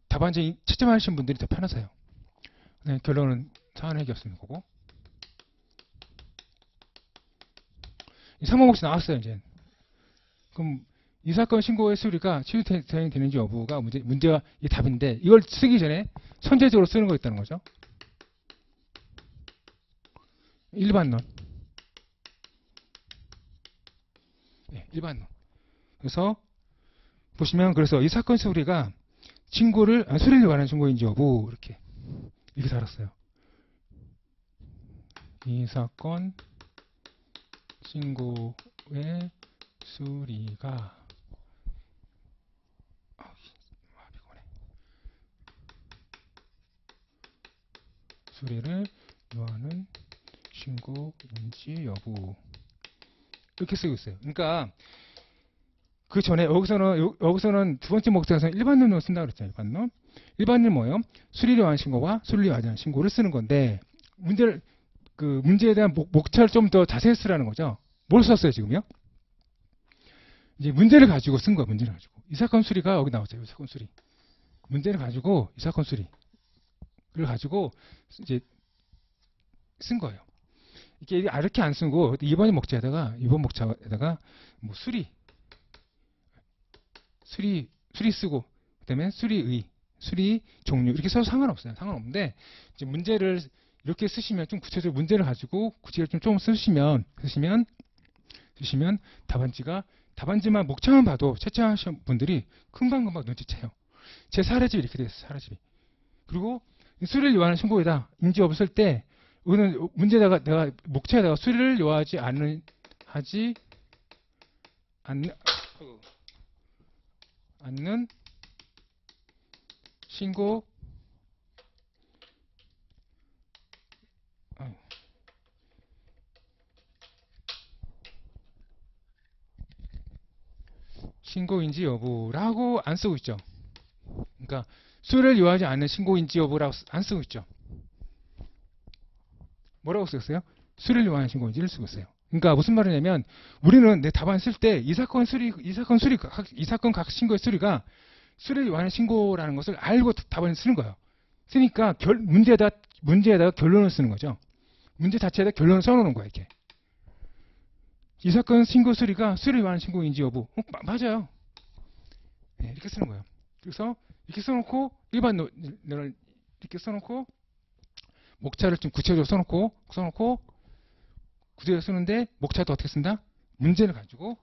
[SPEAKER 1] 답안지 채점하시는 분들이 더 편하세요. 네, 결론은 사안 해결였습니다. 그거. 이 3번 목차 나왔어요. 이제 그럼 이 사건 신고의 수리가 취소 대상이 되는지 여부가 문제가 이 답인데 이걸 쓰기 전에 선제적으로 쓰는 거 있다는 거죠. 일반론. 네, 일반론. 그래서 보시면 그래서 이 사건 수리가 수리를 관한 신고인지 여부 이렇게 달았어요. 이 사건 신고의 수리가 수리를 요하는 신고인지 여부 이렇게 쓰고 있어요. 그러니까 그 전에 여기서는 두 번째 목적에서는 일반론을 쓴다고 그랬잖아요. 일반론. 일반론 뭐예요? 수리를 요하는 신고와 수리를 요하지 신고를 쓰는 건데 문제에 대한 목차를 좀 더 자세히 쓰라는 거죠. 뭘 썼어요 지금요? 이제 문제를 가지고 쓴 거야. 문제를 가지고 이 사건 수리가 여기 나왔어요. 이 사건 수리 문제를 가지고 이 사건 수리를 가지고 이제 쓴 거예요. 이렇게 안 쓰고 2번 목차에다가 뭐 수리 쓰고 그다음에 수리 종류 이렇게 써도 상관없어요. 상관없는데 이제 문제를 이렇게 쓰시면 좀 구체적으로 문제를 가지고 구체적으로 좀 쓰시면 답안지만 목차만 봐도 채점하시는 분들이 금방금방 눈치채요. 제 사례집이 이렇게 돼 있어요. 사례집이. 그리고 수리를 요하는 신고이다. 인지 없을 때 문제다가 내가 목차에다가 수리를 요하지 않는 신고 신고인지 여부라고 안 쓰고 있죠. 그러니까 수리를 요하지 않는 신고인지 여부라고 안 쓰고 있죠. 뭐라고 쓰겠어요? 수리를 요하는 신고인지를 쓰고 있어요. 그러니까 무슨 말이냐면 우리는 내 답안 쓸 때 이 사건 각 신고의 수리가 수리를 요하는 신고라는 것을 알고 답안을 쓰는 거예요. 쓰니까 문제에다가 결론을 쓰는 거죠. 문제 자체에다 결론을 써놓는 거야 이렇게. 이 사건 신고 수리가 수리를 요하는 신고인지 여부. 맞아요. 네, 이렇게 쓰는 거예요. 그래서 이렇게 써놓고 일반론을 이렇게 써놓고 목차를 좀 구체적으로 써놓고 구체적으로 쓰는데 목차도 어떻게 쓴다? 문제를 가지고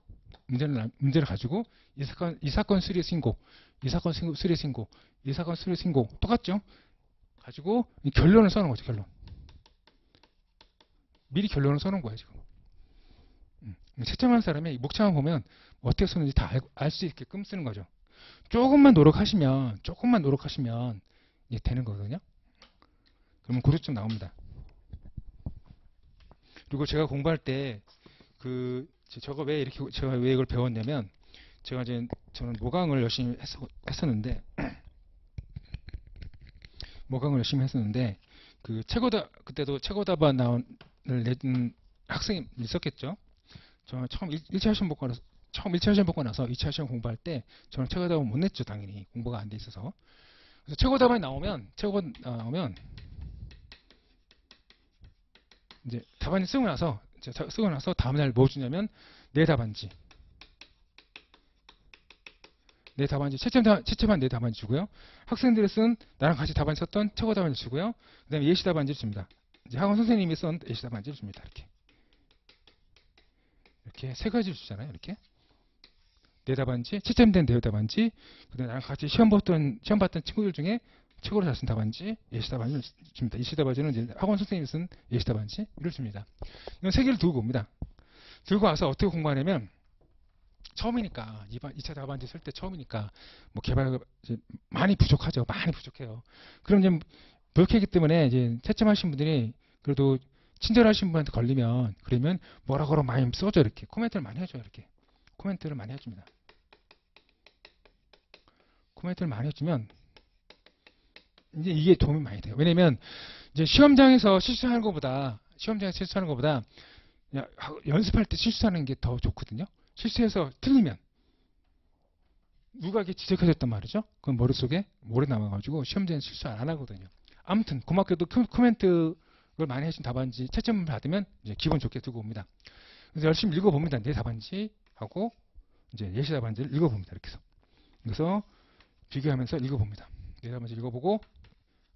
[SPEAKER 1] 이 사건 수리 신고, 이 사건 수리 신고, 이 사건 수리 신고 똑같죠? 가지고 결론을 써놓은 거죠. 결론. 미리 결론을 써놓은 거예요 지금. 채점하는 사람이 목차만 보면 어떻게 쓰는지 다 알 수 있게끔 쓰는 거죠. 조금만 노력하시면 이게 되는 거거든요. 그러면 고득점 나옵니다. 그리고 제가 공부할 때 제가 왜 이걸 배웠냐면 저는 모강을 열심히 했었는데 그때도 최고답안 나온을 내준 학생이 있었겠죠. 저는 처음 1차 시험 보고 나서 2차 시험 공부할 때 저는 최고답안 못 냈죠. 당연히 공부가 안 돼 있어서. 그래서 최고답안이 나오면 이제 답안지 쓰고 나서 다음날 뭐 주냐면 내 답안지 채점한 내 답안지 주고요. 학생들이 쓴 나랑 같이 답안지 썼던 최고 답안지 주고요. 그 다음에 예시 답안지를 줍니다. 이제 학원 선생님이 쓴 예시 답안지를 줍니다. 이렇게 세 가지를 주잖아요. 이렇게 내 답안지, 채점된 내 답안지, 그 다음에 나랑 같이 시험 봤던 친구들 중에 최고로 잘 쓴 답안지, 예시 답안지를 줍니다. 예시 답안지는 이제 학원 선생님이 쓴 예시 답안지를 줍니다. 이건 세 개를 두고 옵니다. 들고 와서 어떻게 공부하냐면 처음이니까 2차 답안지 쓸 때 처음이니까 뭐 개발 많이 부족하죠. 많이 부족해요. 그럼 이제 노력했기 때문에 이제 채점하신 분들이 그래도 친절하신 분한테 그러면 뭐라고 많이 써줘. 이렇게 코멘트를 많이 해줘요. 이렇게 코멘트를 많이 해줍니다. 코멘트를 많이 해주면 이제 이게 도움이 많이 돼요. 왜냐면 이제 시험장에서 실수하는 것보다 연습할 때 실수하는 게 더 좋거든요. 실수해서 틀리면 누가 이렇게 지적해줬단 말이죠. 그건 머릿속에 오래 남아가지고 시험장에 실수 안 하거든요. 아무튼 고맙게도 코멘트를 많이 해준 답안지 채점을 받으면 이제 기분 좋게 두고 옵니다. 그래서 열심히 읽어봅니다. 내 답안지 하고 이제 예시 답안지를 읽어봅니다. 이렇게 해서. 그래서 비교하면서 읽어봅니다. 예시 답안지 읽어보고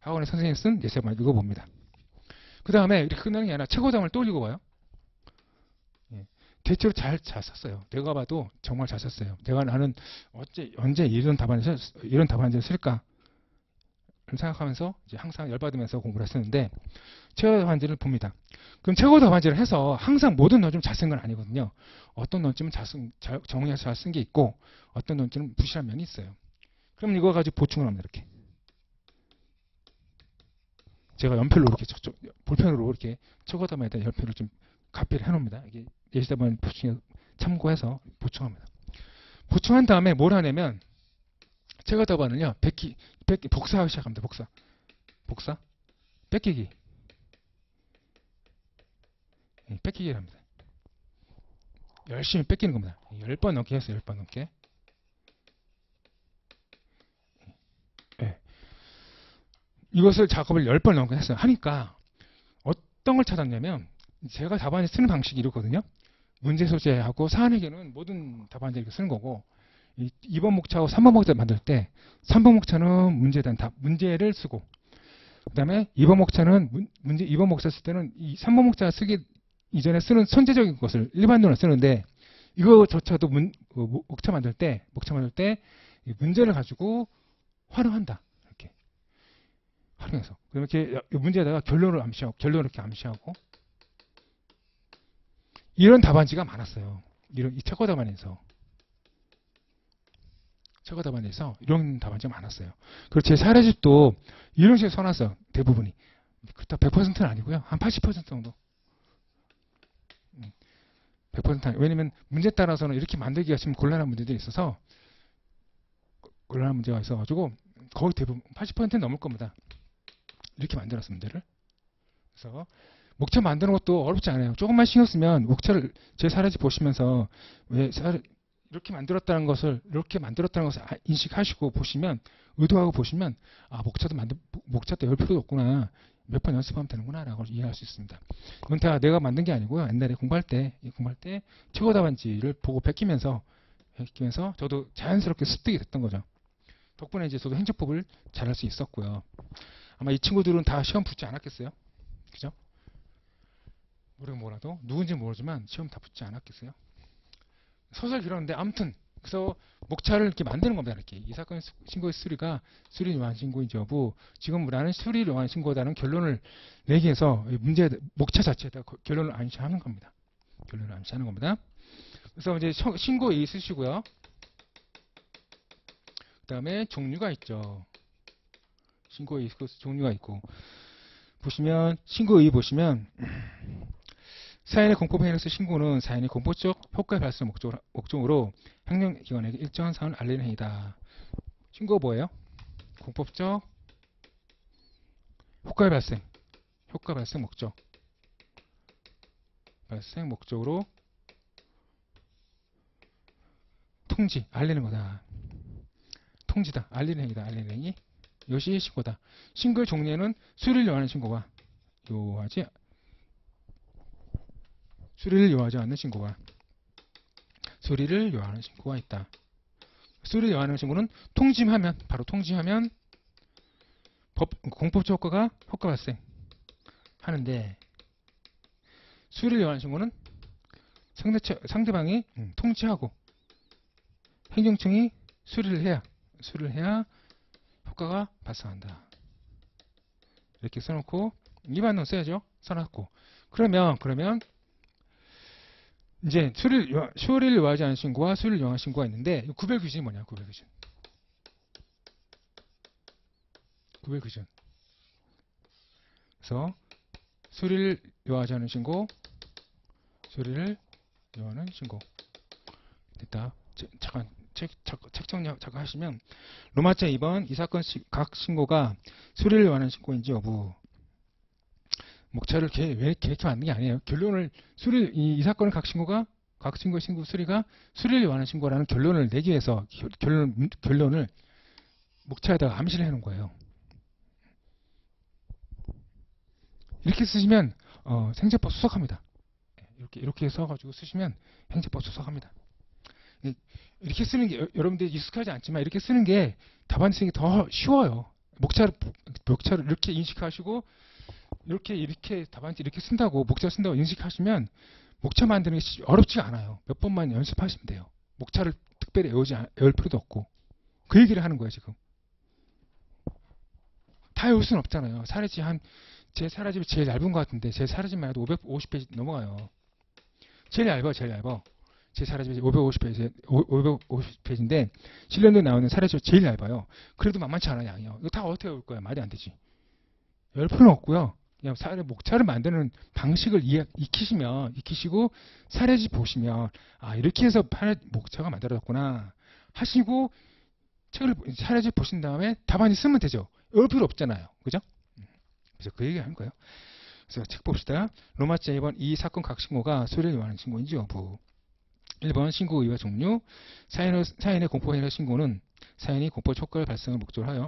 [SPEAKER 1] 학원의 선생님이 쓴 예시 답안지 읽어봅니다. 그 다음에 이렇게 끝나는 게 아니라 최고 답안을 또 읽어봐요. 예. 대체로 잘 썼어요. 내가 봐도 정말 잘 썼어요. 나는 언제 이런 답안지를 쓸까? 생각하면서 이제 항상 열받으면서 공부를 했었는데 최고 답안지를 봅니다. 그럼 최고 답안지를 해서 항상 모든 논점 잘 쓴 건 아니거든요. 어떤 논점은 정리해서 잘 쓴 게 있고 어떤 논점은 부실한 면이 있어요. 그럼 이거 가지고 보충을 합니다. 이렇게 제가 연필로 이렇게 볼펜으로 이렇게 최고 답안에 대한 연필을 좀 카피를 해놓습니다. 이게 예시 답안 참고해서 보충합니다. 보충한 다음에 뭘 하냐면 최고 답안을요 복사하기 시작합니다. 복사 뺏기기 뺏기기를 합니다. 열심히 뺏기는 겁니다. 10번 넘게 했어요. 10번 넘게. 네. 이것을 작업을 10번 넘게 했어요. 하니까 어떤 걸 찾았냐면 제가 답안지 쓰는 방식이 이렇거든요. 문제 소재하고 사안 해결은 모든 답안지 이렇게 쓰는 거고 2번 목차하고 3번 목차 만들 때 3번 목차는 문제를 쓰고 그 다음에 2번 목차는 2번 목차 쓸 때는 이 3번 목차 쓰기 이전에 쓰는 선제적인 것을 일반론을 쓰는데 이거조차도 목차 만들 때 문제를 가지고 활용한다. 이렇게 활용해서 그러면 이렇게 문제에다가 결론을 이렇게 암시하고 이런 답안지가 많았어요. 이 최고 답안에서 이런 답안지가 많았어요. 그리고 제 사례집도 이런 식으로 써놨어요. 대부분이. 그렇다 100%는 아니고요. 한 80% 정도. 100% 아니고. 왜냐면 문제에 따라서는 이렇게 만들기가 좀 곤란한 문제들이 있어서 곤란한 문제가 있어가지고 거의 대부분 80%는 넘을 겁니다. 이렇게 만들었어 문제를. 그래서 목차 만드는 것도 어렵지 않아요. 조금만 신경 쓰면 목차를 제 사례집 보시면서 이렇게 만들었다는 것을 인식하시고 보시면 의도하고 보시면 목차도 열 필요도 없구나. 몇 번 연습하면 되는구나 라고 이해할 수 있습니다. 이건 다 내가 만든 게 아니고요. 옛날에 공부할 때 최고 답안지를 보고 베끼면서 저도 자연스럽게 습득이 됐던 거죠. 덕분에 이제 저도 행정법을 잘할 수 있었고요. 아마 이 친구들은 다 시험 붙지 않았겠어요? 그죠? 뭐라도 누군지 모르지만 시험 다 붙지 않았겠어요? 소설 길었는데 아무튼 그래서 목차를 이렇게 만드는 겁니다. 이렇게 이 사건 신고의 수리가 수리 요한 신고인지 여부 지금 나는 수리 요한 신고다는 결론을 내기 위해서 목차 자체에다 결론을 암시하는 겁니다. 그래서 이제 신고의 쓰시고요. 그 다음에 종류가 있죠. 신고의 종류가 있고 보시면 신고의 보시면 사연의 공법행위로서 신고는 사연의 공법적 효과의 발생 목적으로 행정기관에게 일정한 사안을 알리는 행위다. 신고가 뭐예요? 공법적 효과의 발생 목적으로 알리는 거다. 통지다. 알리는 행위. 이것이 신고다. 신고의 종류에는 수리를 요하는 신고가 수리를 요하지 않는 신고가 있다. 수리를 요하는 신고는 바로 통지하면 공법적 효과 발생 하는데 수리를 요하는 신고는 상대방이 통지하고 행정청이 수리를 해야 효과가 발생한다. 이렇게 써놓고 일반론 써야죠. 써놨고 그러면 이제 수리를 요하지 않은 신고와 수리를 요한 신고가 있는데 구별 기준이 뭐냐? 구별 기준. 그래서 수리를 요하지 않은 신고, 수리를 요하는 신고. 됐다. 잠깐 책 정리 잠깐 하시면 로마자 2번 이 사건 각 신고가 수리를 요하는 신고인지 여부. 목차를 왜 이렇게 만든 게 아니에요. 결론을 이 사건의 각 신고의 신고 수리가 수리를 요하는 신고라는 결론을 내기 위해서 결론을 목차에다가 암시를 해놓은 거예요. 이렇게 쓰시면 행정법 수석합니다. 이렇게 써가지고 쓰시면 행정법 수석합니다. 이렇게 쓰는 게 여러분들이 익숙하지 않지만 이렇게 쓰는 게 답안지 쓰는 게 더 쉬워요. 목차를 이렇게 인식하시고 이렇게 답안지 이렇게 쓴다고 목차 쓴다고 인식하시면 목차 만드는 게 어렵지가 않아요. 몇 번만 연습하시면 돼요. 목차를 특별히 외울 필요도 없고 그 얘기를 하는 거예요 지금. 다 외울 수는 없잖아요. 제 사례집이 제일 얇은 것 같은데 제 사례집만 해도 550페이지 넘어가요. 제일 얇아. 제 사례집이 550페이지인데 실년도에 나오는 사례집이 제일 얇아요. 그래도 만만치 않아요 양이요. 이거 다 어떻게 외울 거야? 말이 안 되지. 외울 필요는 없고요. 그냥 목차를 만드는 방식을 익히시고 사례집 보시면 이렇게 해서 목차가 만들어졌구나 하시고 사례집 보신 다음에 답안지 쓰면 되죠. 외울 필요 없잖아요. 그죠? 그래서 그 얘기 하는 거예요. 그래서 책 봅시다. 로마자 2번 이 사건 각 신고가 소리를 요하는 신고인지 여부. 1번 신고 의의와 종류. 사연의 공포행위의 신고는 사연이 공포 촉구의 발생을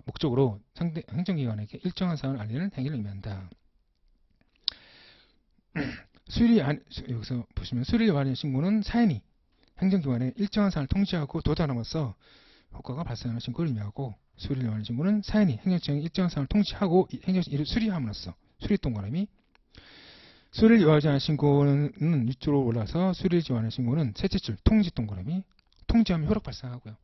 [SPEAKER 1] 목적으로 상대 행정기관에게 일정한 사항을 알리는 행위를 의미한다. 여기서 보시면 수리를 요하는 신고는 사연이 행정기관에 일정한 사항을 통지하고 도달함으로써 효과가 발생하는 신고를 의미하고 수리를 요하는 신고는 사연이 행정청에 일정한 사항을 통지하고 행정청이 수리함으로써 수리 동그라미. 수리를 요하지 않은 신고는 위쪽으로 올라서 수리를 요하는 신고는 셋째 줄 통지 동그라미. 통지하면 효력 발생하고요.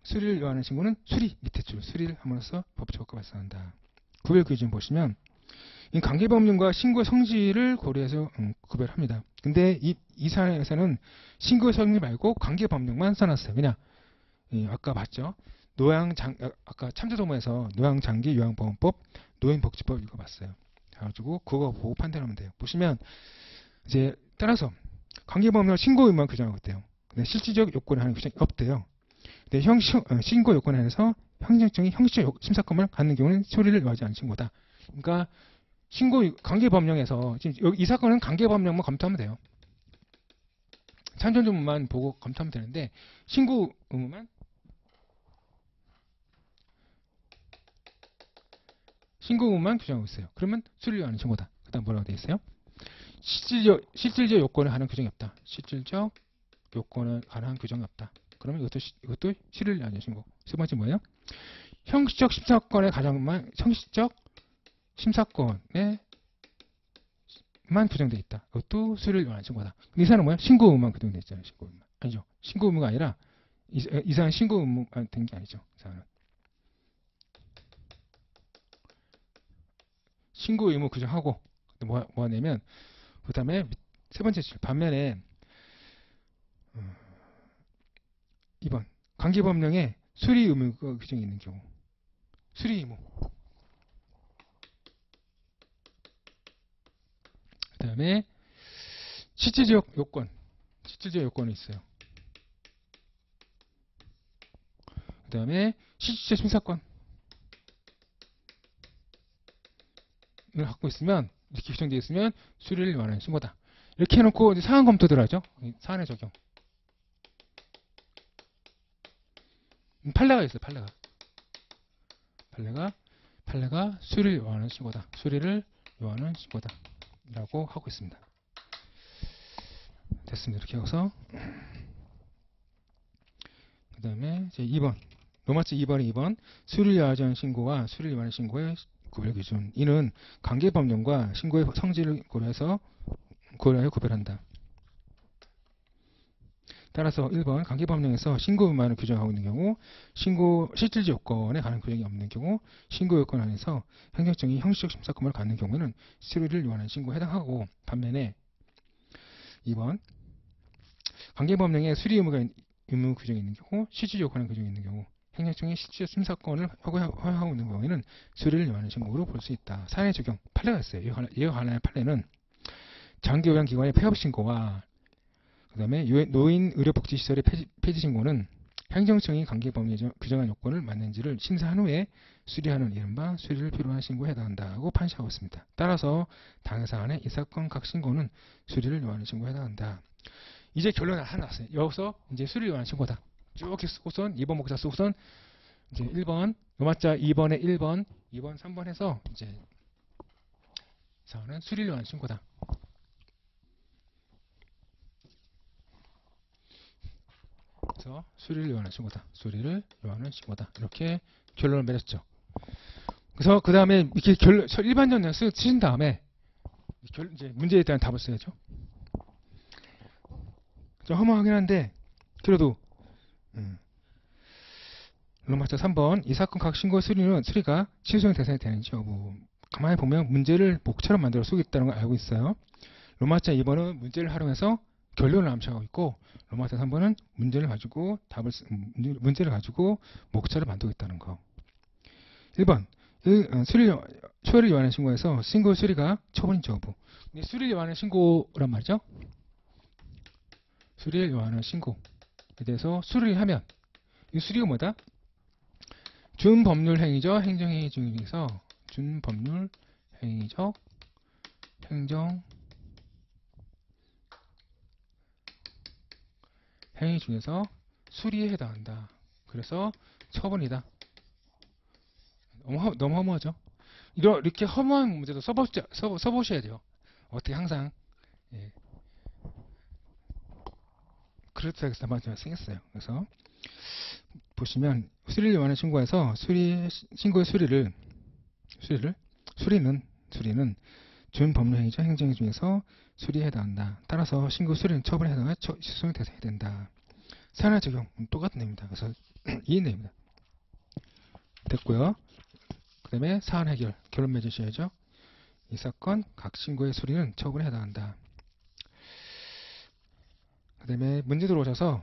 [SPEAKER 1] 수리를 요하는 신고는 수리 밑에 줄 수리를 함으로써 법적 효과가 발생한다. 구별 기준 보시면 이 관계법령과 신고의 성질을 고려해서 구별합니다. 근데 이 사안에서는 신고의 성질 말고 관계법령만 써놨어요. 그냥 아까 봤죠? 아까 참조도모에서 노양장기 요양보험법, 노인복지법 읽어봤어요. 그래가지고 그거 보고 판단하면 돼요. 보시면 이제 따라서 관계법령 신고 의무만 규정하고 있대요. 근데 실질적 요건에 하는 규정이 없대요. 근데 신고 요건에 한해서 행정청이 형식적 심사권을 갖는 경우는 소리를 요하지 않은 신고다. 그러니까 관계법령에서 지금 이 사건은 관계법령만 검토하면 돼요. 참조조문만 보고 검토하면 되는데 신고 의무만 규정하고 있어요. 그러면 수리를 요하는 신고다. 그 다음 뭐라고 되어 있어요? 실질적 요건에 관한 규정이 없다. 실질적 요건에 관한 규정이 없다. 그러면 이것도 수리를 요하는 신고. 세 번째 뭐예요? 형식적 심사권에 규정되어 있다. 이것도 수리를 요하는 신고다. 근데 이 사람은 뭐야? 신고 의무만 규정되어 있잖아요. 신고 의무. 아니죠. 신고 의무가 아니라 이 사람은 신고 의무가 된 게 아니죠. 이 사람은. 신고 의무 규정하고 뭐 하냐면 그 다음에 세 번째 줄 반면에 2번 관계법령에 수리 의무가 규정이 있는 경우 수리 의무 그 다음에 실질적 요건이 있어요. 그 다음에 실질적 심사권 을 갖고 있으면 이렇게 규정되어 있으면 수리를 요하는 신고다. 이렇게 해놓고 이제 사안 검토들 하죠. 사안의 적용. 판례가 있어요. 판례가 수리를 요하는 신고다. 수리를 요하는 신고다. 라고 하고 있습니다. 됐습니다. 이렇게 해서 그 다음에 2번 로마자 2번 수리를 요하지 않은 신고와 수리를 요하는 신고의 구별 기준. 이는 관계법령과 신고의 성질을 고려해 구별한다. 따라서 1번 관계법령에서 신고 의무만을 규정하고 있는 경우 실질적 요건에 관한 규정이 없는 경우 신고 요건 안에서 행정청이 형식적 심사권을 갖는 경우에는 수리를 요하는 신고에 해당하고 반면에 2번 관계법령에 수리 의무 규정이 있는 경우 실질적 요건에 규정이 있는 경우 행정청이 실질적 심사권을 허용하고 있는 경우에는 수리를 요하는 신고로 볼 수 있다. 사안의 적용 판례가 있어요. 이와 관련한 판례는 장기요양기관의 폐업 신고와 그 다음에 노인의료복지시설의 폐지 신고는 행정청이 관계법령에 규정한 요건을 맞는지를 심사한 후에 수리하는 이른바 수리를 필요한 신고에 해당한다고 판시하고 있습니다. 따라서 당사안의 이 사건 각 신고는 수리를 요하는 신고에 해당한다. 이제 결론이 하나 났어요. 여기서 이제 수리를 요하는 신고다. 쭉 이렇게 쓰고선 2번 목차 쓰고선 이제 1번 로마자 2번에 1번, 2번, 3번 해서 이제 사안은 수리를 요하는 신고다. 그래서 수리를 요하는 신고다. 수리를 요하는 신고다. 이렇게 결론을 맺었죠. 그래서 그 다음에 이렇게 일반전을 쓰신 다음에 이제 문제에 대한 답을 써야죠. 좀 허무하긴 한데 그래도 로마서 3번 이 사건 각 신고 수리가 취소의 대상이 되는지 여부. 가만히 보면 문제를 목처럼 만들어 쓰고 있다는 걸 알고 있어요. 로마서 2번은 문제를 활용해서 결론을 암시하고 있고 로마서 3번은 문제를 가지고 문제를 가지고 목차를 만들고 있다는 거. 1번 수리를 요하는 신고에서 신고 수리가 처분인지 여부. 수리를 요하는 신고란 말이죠. 수리를 요하는 신고에 대해서 수리를 하면 이 수리가 뭐다? 준법률 행위적 행정행위 중에서 준법률 행위적 행정 행위 중에서 수리에 해당한다. 그래서 처분이다. 너무 허무하죠? 이렇게 허무한 문제도 써보셔야 돼요. 어떻게 항상. 예. 그렇다고 해서 맞아 생겼어요. 그래서 보시면 수리를 요하는 신고에서 신고의 수리는 준법률행위적 행정행위 중에서 수리에 해당한다. 따라서 신고 수리는 처분에 해당해 시소의 대상이 된다. 산하 적용 똑같은 내용입니다. 그래서 이 내용입니다. 됐고요. 그 다음에 사안 해결 결론 맺으셔야죠. 이 사건 각 신고의 수리는 처분에 해당한다. 그 다음에 문제 들어오셔서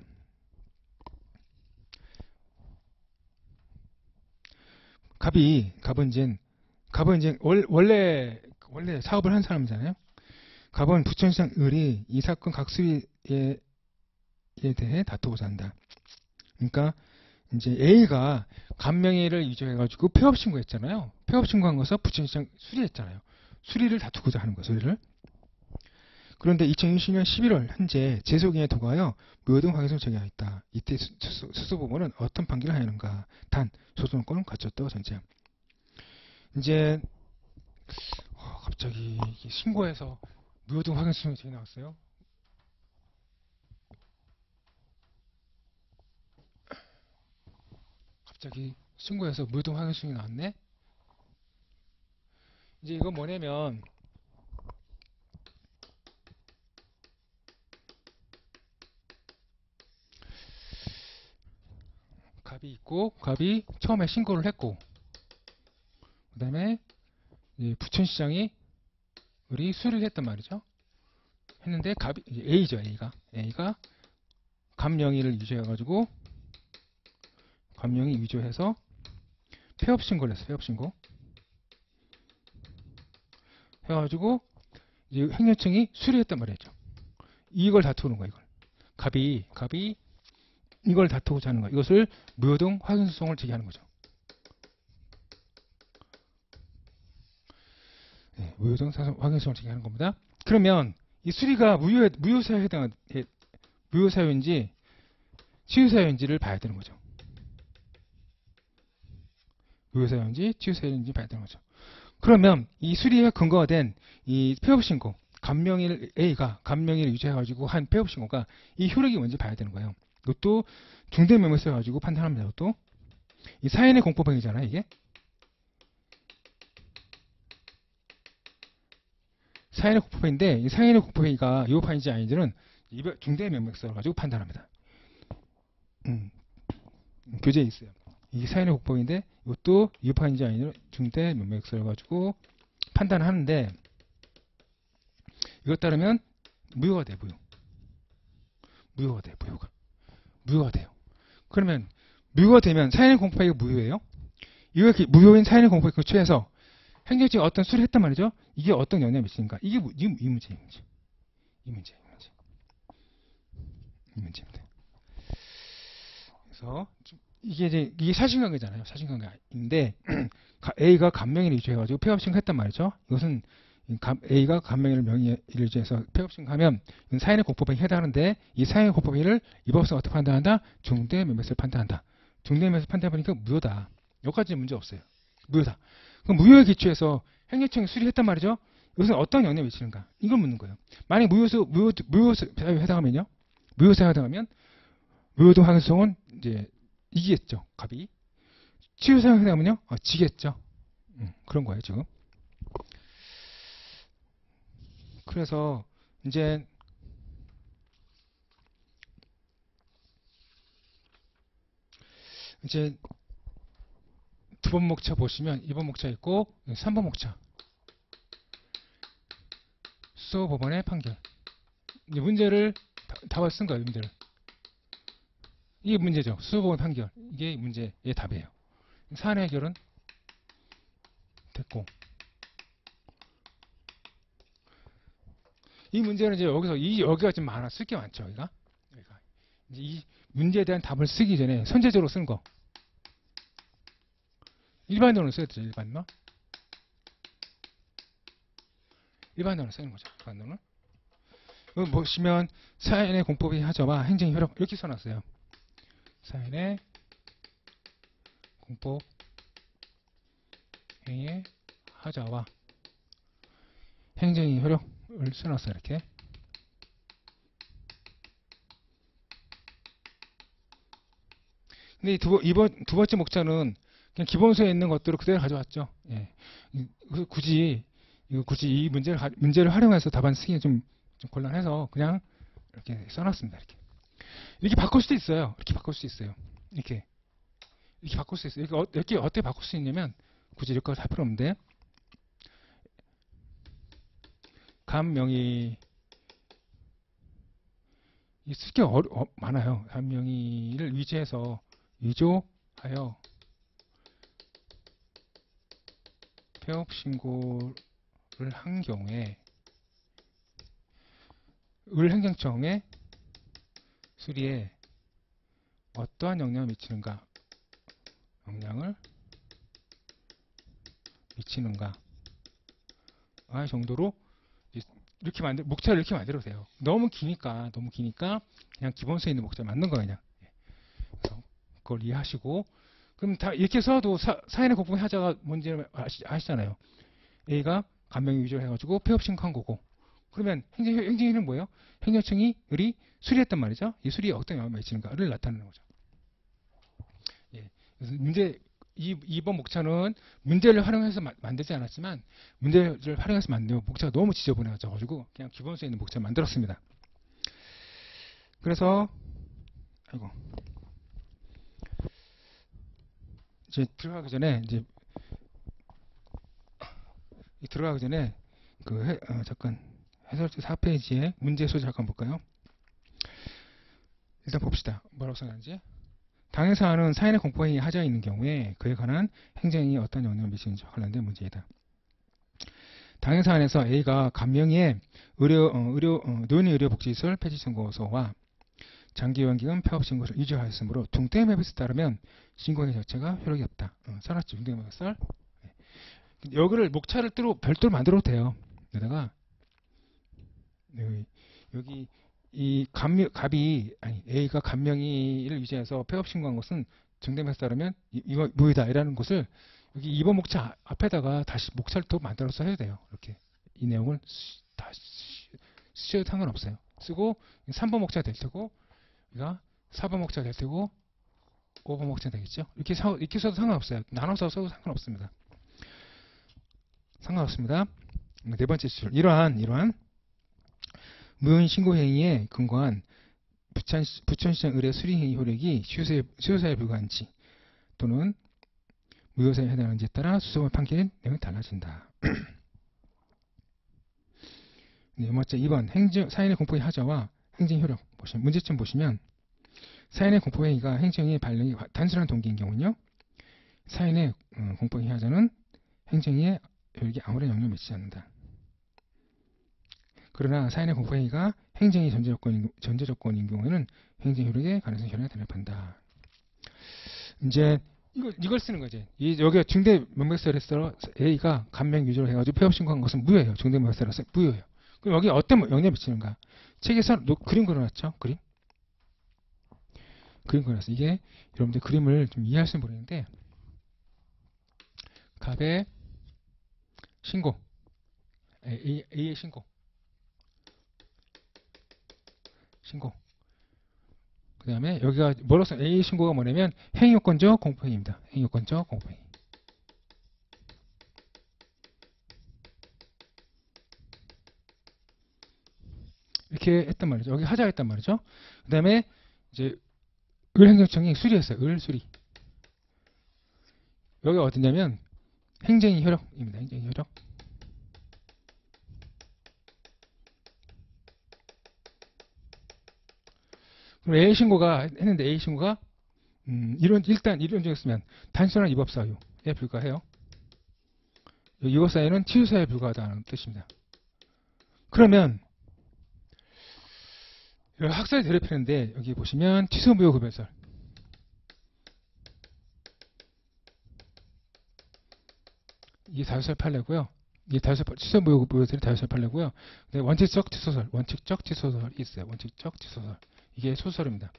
[SPEAKER 1] 갑은 이제 원래 사업을 한 사람이잖아요. 갑은 부천시장 을이 이 사건 각 수리에 대해 다투고자 한다. 그러니까 이제 A가 갑명의를 위조해가지고 폐업 신고했잖아요. 폐업 신고한 것을 부천시장 수리했잖아요. 수리를 다투고자 하는 거예요. 수리를. 그런데 2020년 11월 현재 제소기에 도가하여 무효등 확인서를 제기하였다. 이때 수소부문은 어떤 판결을 하였는가? 단 소송권은 갖췄다고 전제함. 이제 갑자기 신고해서 무효등 확인서가 제기 나왔어요. 갑자기 신고해서 무효등 확인서가 나왔네. 이제 이건 뭐냐면 갑이 있고 갑이 처음에 신고를 했고 그 다음에 부천시장이 우리 수리를 했단 말이죠. 했는데 갑이 A죠. A가 갑명의를 위조해가지고 갑명의 위조해서 폐업 신고를 했어요. 폐업 신고 해가지고 이제 행정청이 수리했단 말이죠. 이걸 다투는 거야. 이걸 갑이 이걸 다투고자 하는 거야. 이것을 무효등 확인소송을 제기하는 거죠. 네, 무효등 확인소송을 제기하는 겁니다. 그러면 이 수리가 무효사유인지 치유사유인지를 봐야 되는 거죠. 무효사유인지 치유사유인지 봐야 되는 거죠. 그러면 이 수리에 근거가 된 이 폐업신고 A가 갑명의를 유지해가지고 한 폐업신고가 이 효력이 뭔지 봐야 되는 거예요. 이것도 중대명령을 가지고 판단합니다. 이것도 이 사인의 공법행위잖아요. 이게 사인의 공법행위인데 이 사인의 공법행위가 위법한지 아닌지는 중대명령을 가지고 판단합니다. 교재에 있어요. 이 사인의 공법인데 이것도 위법한지 아닌지는 중대명령을 가지고 판단하는데 이것 따르면 무효가 돼. 무효가 돼요. 그러면 무효가 되면 사인의 공법행위가 무효예요. 이렇게 무효인 사인의 공법행위를 취해서 행정청이 어떤 수리를 했단 말이죠. 이게 어떤 영향을 미치는가? 이 문제입니다. 그래서 이게 사실관계잖아요. 사실관계인데 A가 갑명의를 위조해가지고 폐업 신고했단 말이죠. 이것은 A가 갑명의를 명의를 위조해서 폐업 신고하면 사인의 공법행위에 해당하는데 이 사인의 공법행위를 위법성 어떻게 판단한다? 중대명백성을 판단한다. 중대명백성을 판단해보니까 무효다. 여기까지 문제 없어요. 무효다. 그럼 무효에 기초해서 행정청이 수리했단 말이죠. 이것은 어떤 영향을 미치는가? 이걸 묻는 거예요. 만약 무효사유에 해당하면요. 무효사유에 해당하면 무효동 확인성은 이제 이기겠죠. 갑이. 치유사용 상대하면요, 지겠죠. 그런 거예요, 지금. 그래서 이제 두 번 목차 보시면 2번 목차 있고 3번 목차. 수소법원의 판결. 이제 문제를 답을 쓴 거예요, 문제를. 이게 문제죠. 수소법원 판결. 이게 문제의 답이에요. 사안 해결은 됐고. 이 문제는 이제 여기가 좀 많아. 쓸 게 많죠, 여기가. 이제 이 문제에 대한 답을 쓰기 전에 선제적으로 쓰는 거. 일반론을 써야 되죠, 일반론. 일반론을 쓰는 거죠, 일반론을. 여기 보시면 사연의 공법의 하자와 행정의 효력 이렇게 써놨어요. 사연의 공법 행위의 하자와 행정의 효력을 써놨어요, 이렇게. 근데 두 번째 목차는 그냥 기본서에 있는 것들을 그대로 가져왔죠. 예. 굳이 이 문제를 활용해서 답안 쓰기 좀 곤란해서 그냥 이렇게 써놨습니다. 이렇게 바꿀 수도 있어요. 이렇게 바꿀 수 있어요. 이렇게 바꿀 수 있어요. 이렇게 어떻게 바꿀 수 있냐면 굳이 이렇게 할 필요 없는데 감명의 쓸 게 많아요. 감명의를 위조하여 폐업 신고를 한 경우에 을행정청의 수리에 어떠한 영향을 미치는가 정도로 이렇게 목차를 이렇게 만들어도 돼요. 너무 기니까 그냥 기본서에 있는 목차 만든 거 그냥. 그래서 그걸 이해하시고 그럼 다 이렇게 써도 사연의 공법의 하자가 뭔지 아시잖아요. A가 감명의 위조를 해가지고 폐업 신고한 거고. 그러면 행정위는 뭐예요? 행정청이 을이 수리했단 말이죠. 이 수리에 어떤 영향을 미치는가를 나타내는 거죠. 예. 그래서 2번 목차는 문제를 활용해서 만들지 않았지만 문제를 활용해서 만들면 목차가 너무 지저분해져가지고 그냥 기본서에 있는 목차를 만들었습니다. 그래서 이제 들어가기 전에 잠깐 해설지 4페이지에 문제 소지 잠깐 볼까요? 일단 봅시다. 뭐라고 써놨는지. 당해사항은 사연의 공포행위 하자에 있는 경우에 그에 관한 행정이 어떤 영향을 미치는지 관련된 문제이다. 당해사안에서 A가 감명의의 노인의 의료복지시설 폐지신고서와 장기요양기금 폐업신고를 위조하였으므로 둥tem맵에 따르면 신고행위 자체가 효력이 없다. 써놨죠. 둥tem맵에 여기를 목차를 별도로 만들어도 돼요. 여기다가 여기 이 A가 감명의를 위조해서 폐업 신고한 것은 정대명에 따르면 이거 무효다 이라는 것을 여기 2번 목차 앞에다가 다시 목차를 또 만들어서 해야 돼요. 이렇게 이 내용을 다 쓰셔도 상관없어요. 쓰고 3번 목차가 될 테고 여기가 4번 목차가 될 테고 5번 목차가 되겠죠. 이렇게 써도 상관없어요. 나눠서 써도 상관없습니다. 네 번째 줄. 이러한 무효인 신고행위에 근거한 부천시장 의뢰 수리행위 효력이 수요사에 불과한지 또는 무효사에 해당하는지에 따라 수소문 판결의 내용이 달라진다. 네 번째 2번 사연의 공포의 하자와 행정 효력 문제점 보시면 사연의 공포행위가 행정의 발령이 단순한 동기인 경우는요. 사연의 공포행위 하자는 행정의 효력이 아무런 영향을 미치지 않는다. 그러나 사연의 공포행위가 행정의 전제 조건인 경우에는 행정 효력의 가능성 효력에 대입한다. 이제 이걸 쓰는 거지. 여기가 중대 명백설에서 A가 감명 위조를 해가지고 폐업 신고한 것은 무효예요. 중대 명백설에서 무효예요. 그럼 여기 어떤 영향을 미치는가? 책에서 그림 그려놨죠. 그림 그려놨어. 이게 여러분들 그림을 좀 이해할 수 모르겠는데 갑의 신고 A의 신고 그 다음에 여기가 뭐로써 A 신고가 뭐냐면 행위요건적 공포행위입니다. 행위요건적 공포행위. 이렇게 했단 말이죠. 여기 하자 했단 말이죠. 그 다음에 이제 을행정청이 수리했어요. 을 수리. 여기 어디냐면 행정위 효력입니다. 행정위 효력. 그럼 A 신고가 했는데 A 신고가 일단 이론적으로 쓰면 단순한 위법 사유에 불과해요. 위법 사유는 취소 사유에 불과하다는 뜻입니다. 그러면 학설이 대립하는데 여기 보시면 취소 무효 구별설. 이게 다유설 판례고요. 이게 취소 무효 구별설이 다유설 판례고요. 원칙적 취소설, 원칙적 취소설이 있어요. 원칙적 취소설. 이게 소설입니다.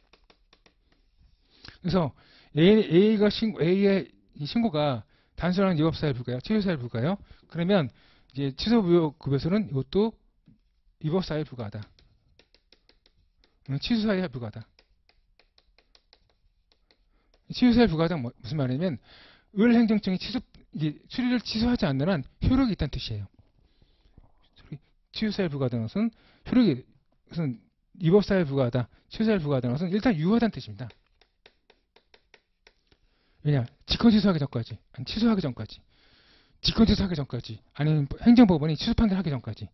[SPEAKER 1] 그래서 A의 신고가 단순한 위법 사유에 불과해요. 취소 사유에 불과해요. 그러면 이제 취소 무효 구별설은 이것도 위법 사유에 불과하다. 취소 사유에 불과하다. 취소 사유에 불과하다 무슨 말이냐면 을행정청이 수리를 취소하지 않는 한 효력이 있다는 뜻이에요. 취소 사유에 불과하다는 것은 효력이 무슨 위법 사유에 불과하다, 취소 사유에 불과하다는 것은 일단 유효하다는 뜻입니다. 왜냐? 직권 취소하기 전까지, 아니 취소하기 전까지, 직권 취소하기 전까지, 아니면 행정법원이 취소 판결하기 전까지,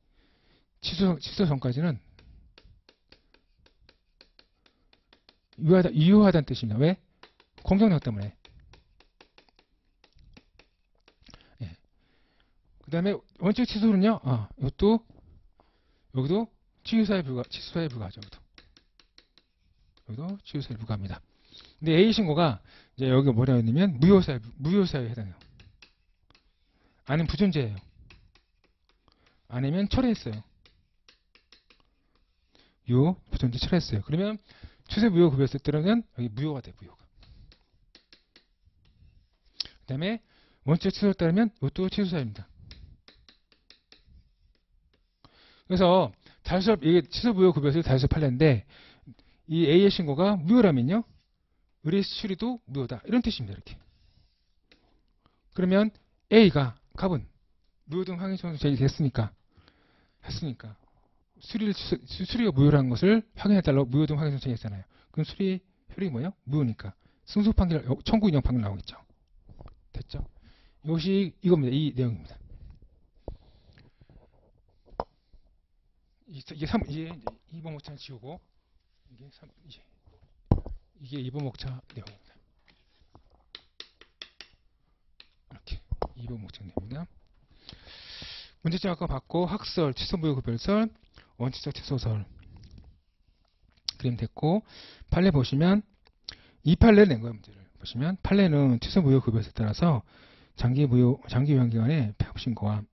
[SPEAKER 1] 취소 전까지는 유효하다는 뜻입니다. 왜? 공정력 때문에. 예. 그 다음에 원칙 취소는요, 여기도 취소사유에 불과하죠. 여기도 취소사유에 불과합니다. 근데 A 신고가 이제 여기 뭐라고 했냐면 무효사유에 해당해요. 아니면 부존재예요. 아니면 철회했어요. 부존재 철회했어요. 그러면 취소 무효 구별설 때는 여기 무효가 돼, 무효가. 그 다음에 원칙 취소에 따르면 이것도 취소사유입니다. 그래서 이게 취소 무효 구별설이 다유설 판례인데 이 A의 신고가 무효라면요, 을의 수리도 무효다, 이런 뜻입니다. 이렇게. 그러면 갑은 무효등 확인청구 제기됐으니까 했으니까 수리가 무효라는 것을 확인해달라고 무효등 확인청구 제기했잖아요. 그럼 수리 효력이 뭐예요? 무효니까 승소 판결, 청구 인용 판결 나오겠죠. 됐죠? 이겁니다. 이 내용입니다. 이게 2번 목차는 지우고 이게 2번 목차 내용입니다. 이렇게 2번 목차 내용입니다. 문제점 아까 받고 학설, 취소 무효 구별설, 원칙적 취소설 그림 됐고, 판례 보시면 이 판례를 낸 거예요. 문제를 보시면 판례는 취소 무효 구별설에 따라서 장기 요양기관의 폐업 신고와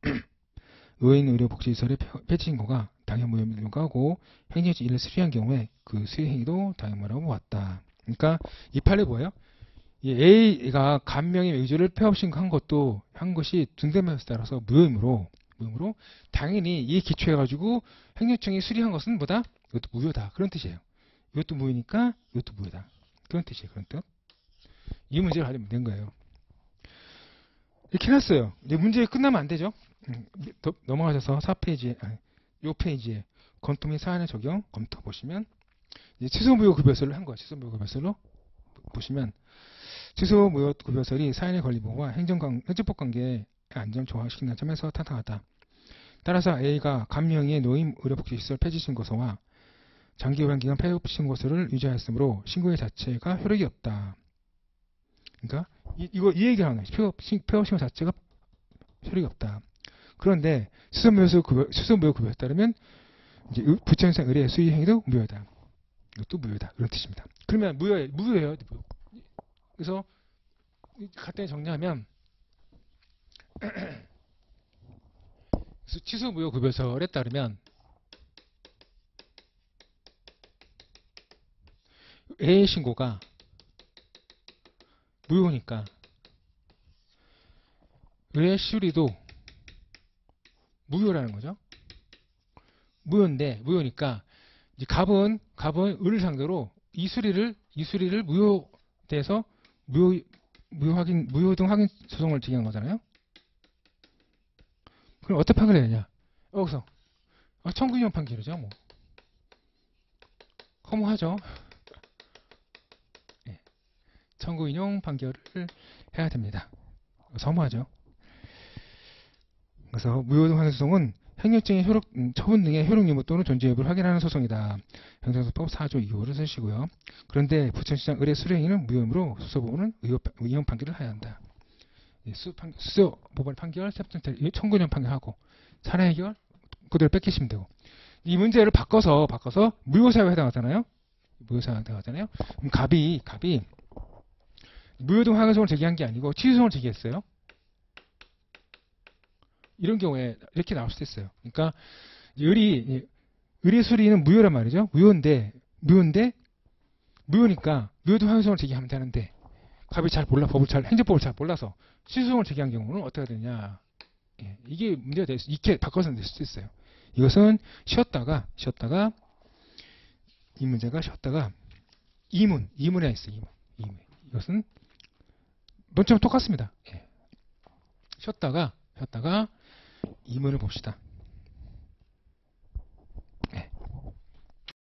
[SPEAKER 1] 의인 의료복지시설의 폐지 신고가 당연 무효임을 불구하고 행정지 일을 수리한 경우에 그 수리 행위도 당연 무효라고 보았다. 그러니까 이 판례 뭐예요? 이 A가 간명의 의조를 폐업 신고한 것이 등대명에 따라서 무효이므로 당연히 이에 기초해가지고 행정청이 수리한 것은 뭐다? 이것도 무효다. 그런 뜻이에요. 이것도 무효니까 이것도 무효다. 그런 뜻이에요. 그런 뜻. 이 문제를 하려면 된 거예요. 이렇게 해놨어요. 이제 문제 끝나면 안 되죠. 넘어가셔서 4페이지에, 요 페이지에 검토 및 사안의 적용 검토 보시면 이제 취소 무효 구별설을 한 거예요. 취소 무효 구별설로 보시면 취소 무효 구별설이 사안의 권리보호와 행정법 관계의 안정 조화시키는 점에서 타당하다. 따라서 A가 간명의 노임 의료복지시설 폐지 신고서와 장기요양기관 폐업 신고서를 유지하였으므로 신고의 자체가 효력이 없다. 그러니까 이 얘기를 하는 거예요. 폐업 신고 자체가 효력이 없다. 그런데 취소 무효 구별에 따르면 이제 부천상 의뢰 수의 행위도 무효다. 이것도 무효다. 그런 뜻입니다. 그러면 무효예요. 그래서 간단히 정리하면 취소 무효 구별설에 따르면 A의 신고가 무효니까 의뢰 수리도 무효라는 거죠. 무효니까 이제 갑은 을을 상대로 이 수리를 무효돼서 무효 등 확인 소송을 제기한 거잖아요. 그럼 어떻게 판결해야 되냐? 여기서 청구인용 판결이죠. 뭐 허무하죠. 예. 청구인용 판결을 해야 됩니다. 허무하죠. 그래서 무효 등 확인 소송은 행정적인 처분 등의 효력 유무 또는 존재 여부를 확인하는 소송이다. 행정소송법 4조 2호를 쓰시고요. 그런데 부천시장 의뢰 수령인은 무효이므로 수소부분은 의용 판결을 해야 한다. 수소부분 판결, 청구인용 판결하고 사례 해결 그대로 뺏기시면 되고 이 문제를 바꿔서 무효사유에 해당하잖아요. 무효사유에 해당하잖아요. 그럼 갑이 무효 등 확인 소송을 제기한 게 아니고 취소송을 제기했어요. 이런 경우에 이렇게 나올 수도 있어요. 그러니까 의뢰 수리는 무효란 말이죠. 무효니까 무효 등 확인 소송을 제기하면 되는데 갑이 잘 몰라 행정법을 잘 몰라서 취소송을 제기한 경우는 어떻게 되냐? 예, 이게 문제가 될 수, 이렇게 바꿔서 낼 수도 있어요. 이것은 쉬었다가 이 문제가 쉬었다가 이문에 있어요. 이문. 이것은 논점은 똑같습니다. 예. 쉬었다가 이문을 봅시다.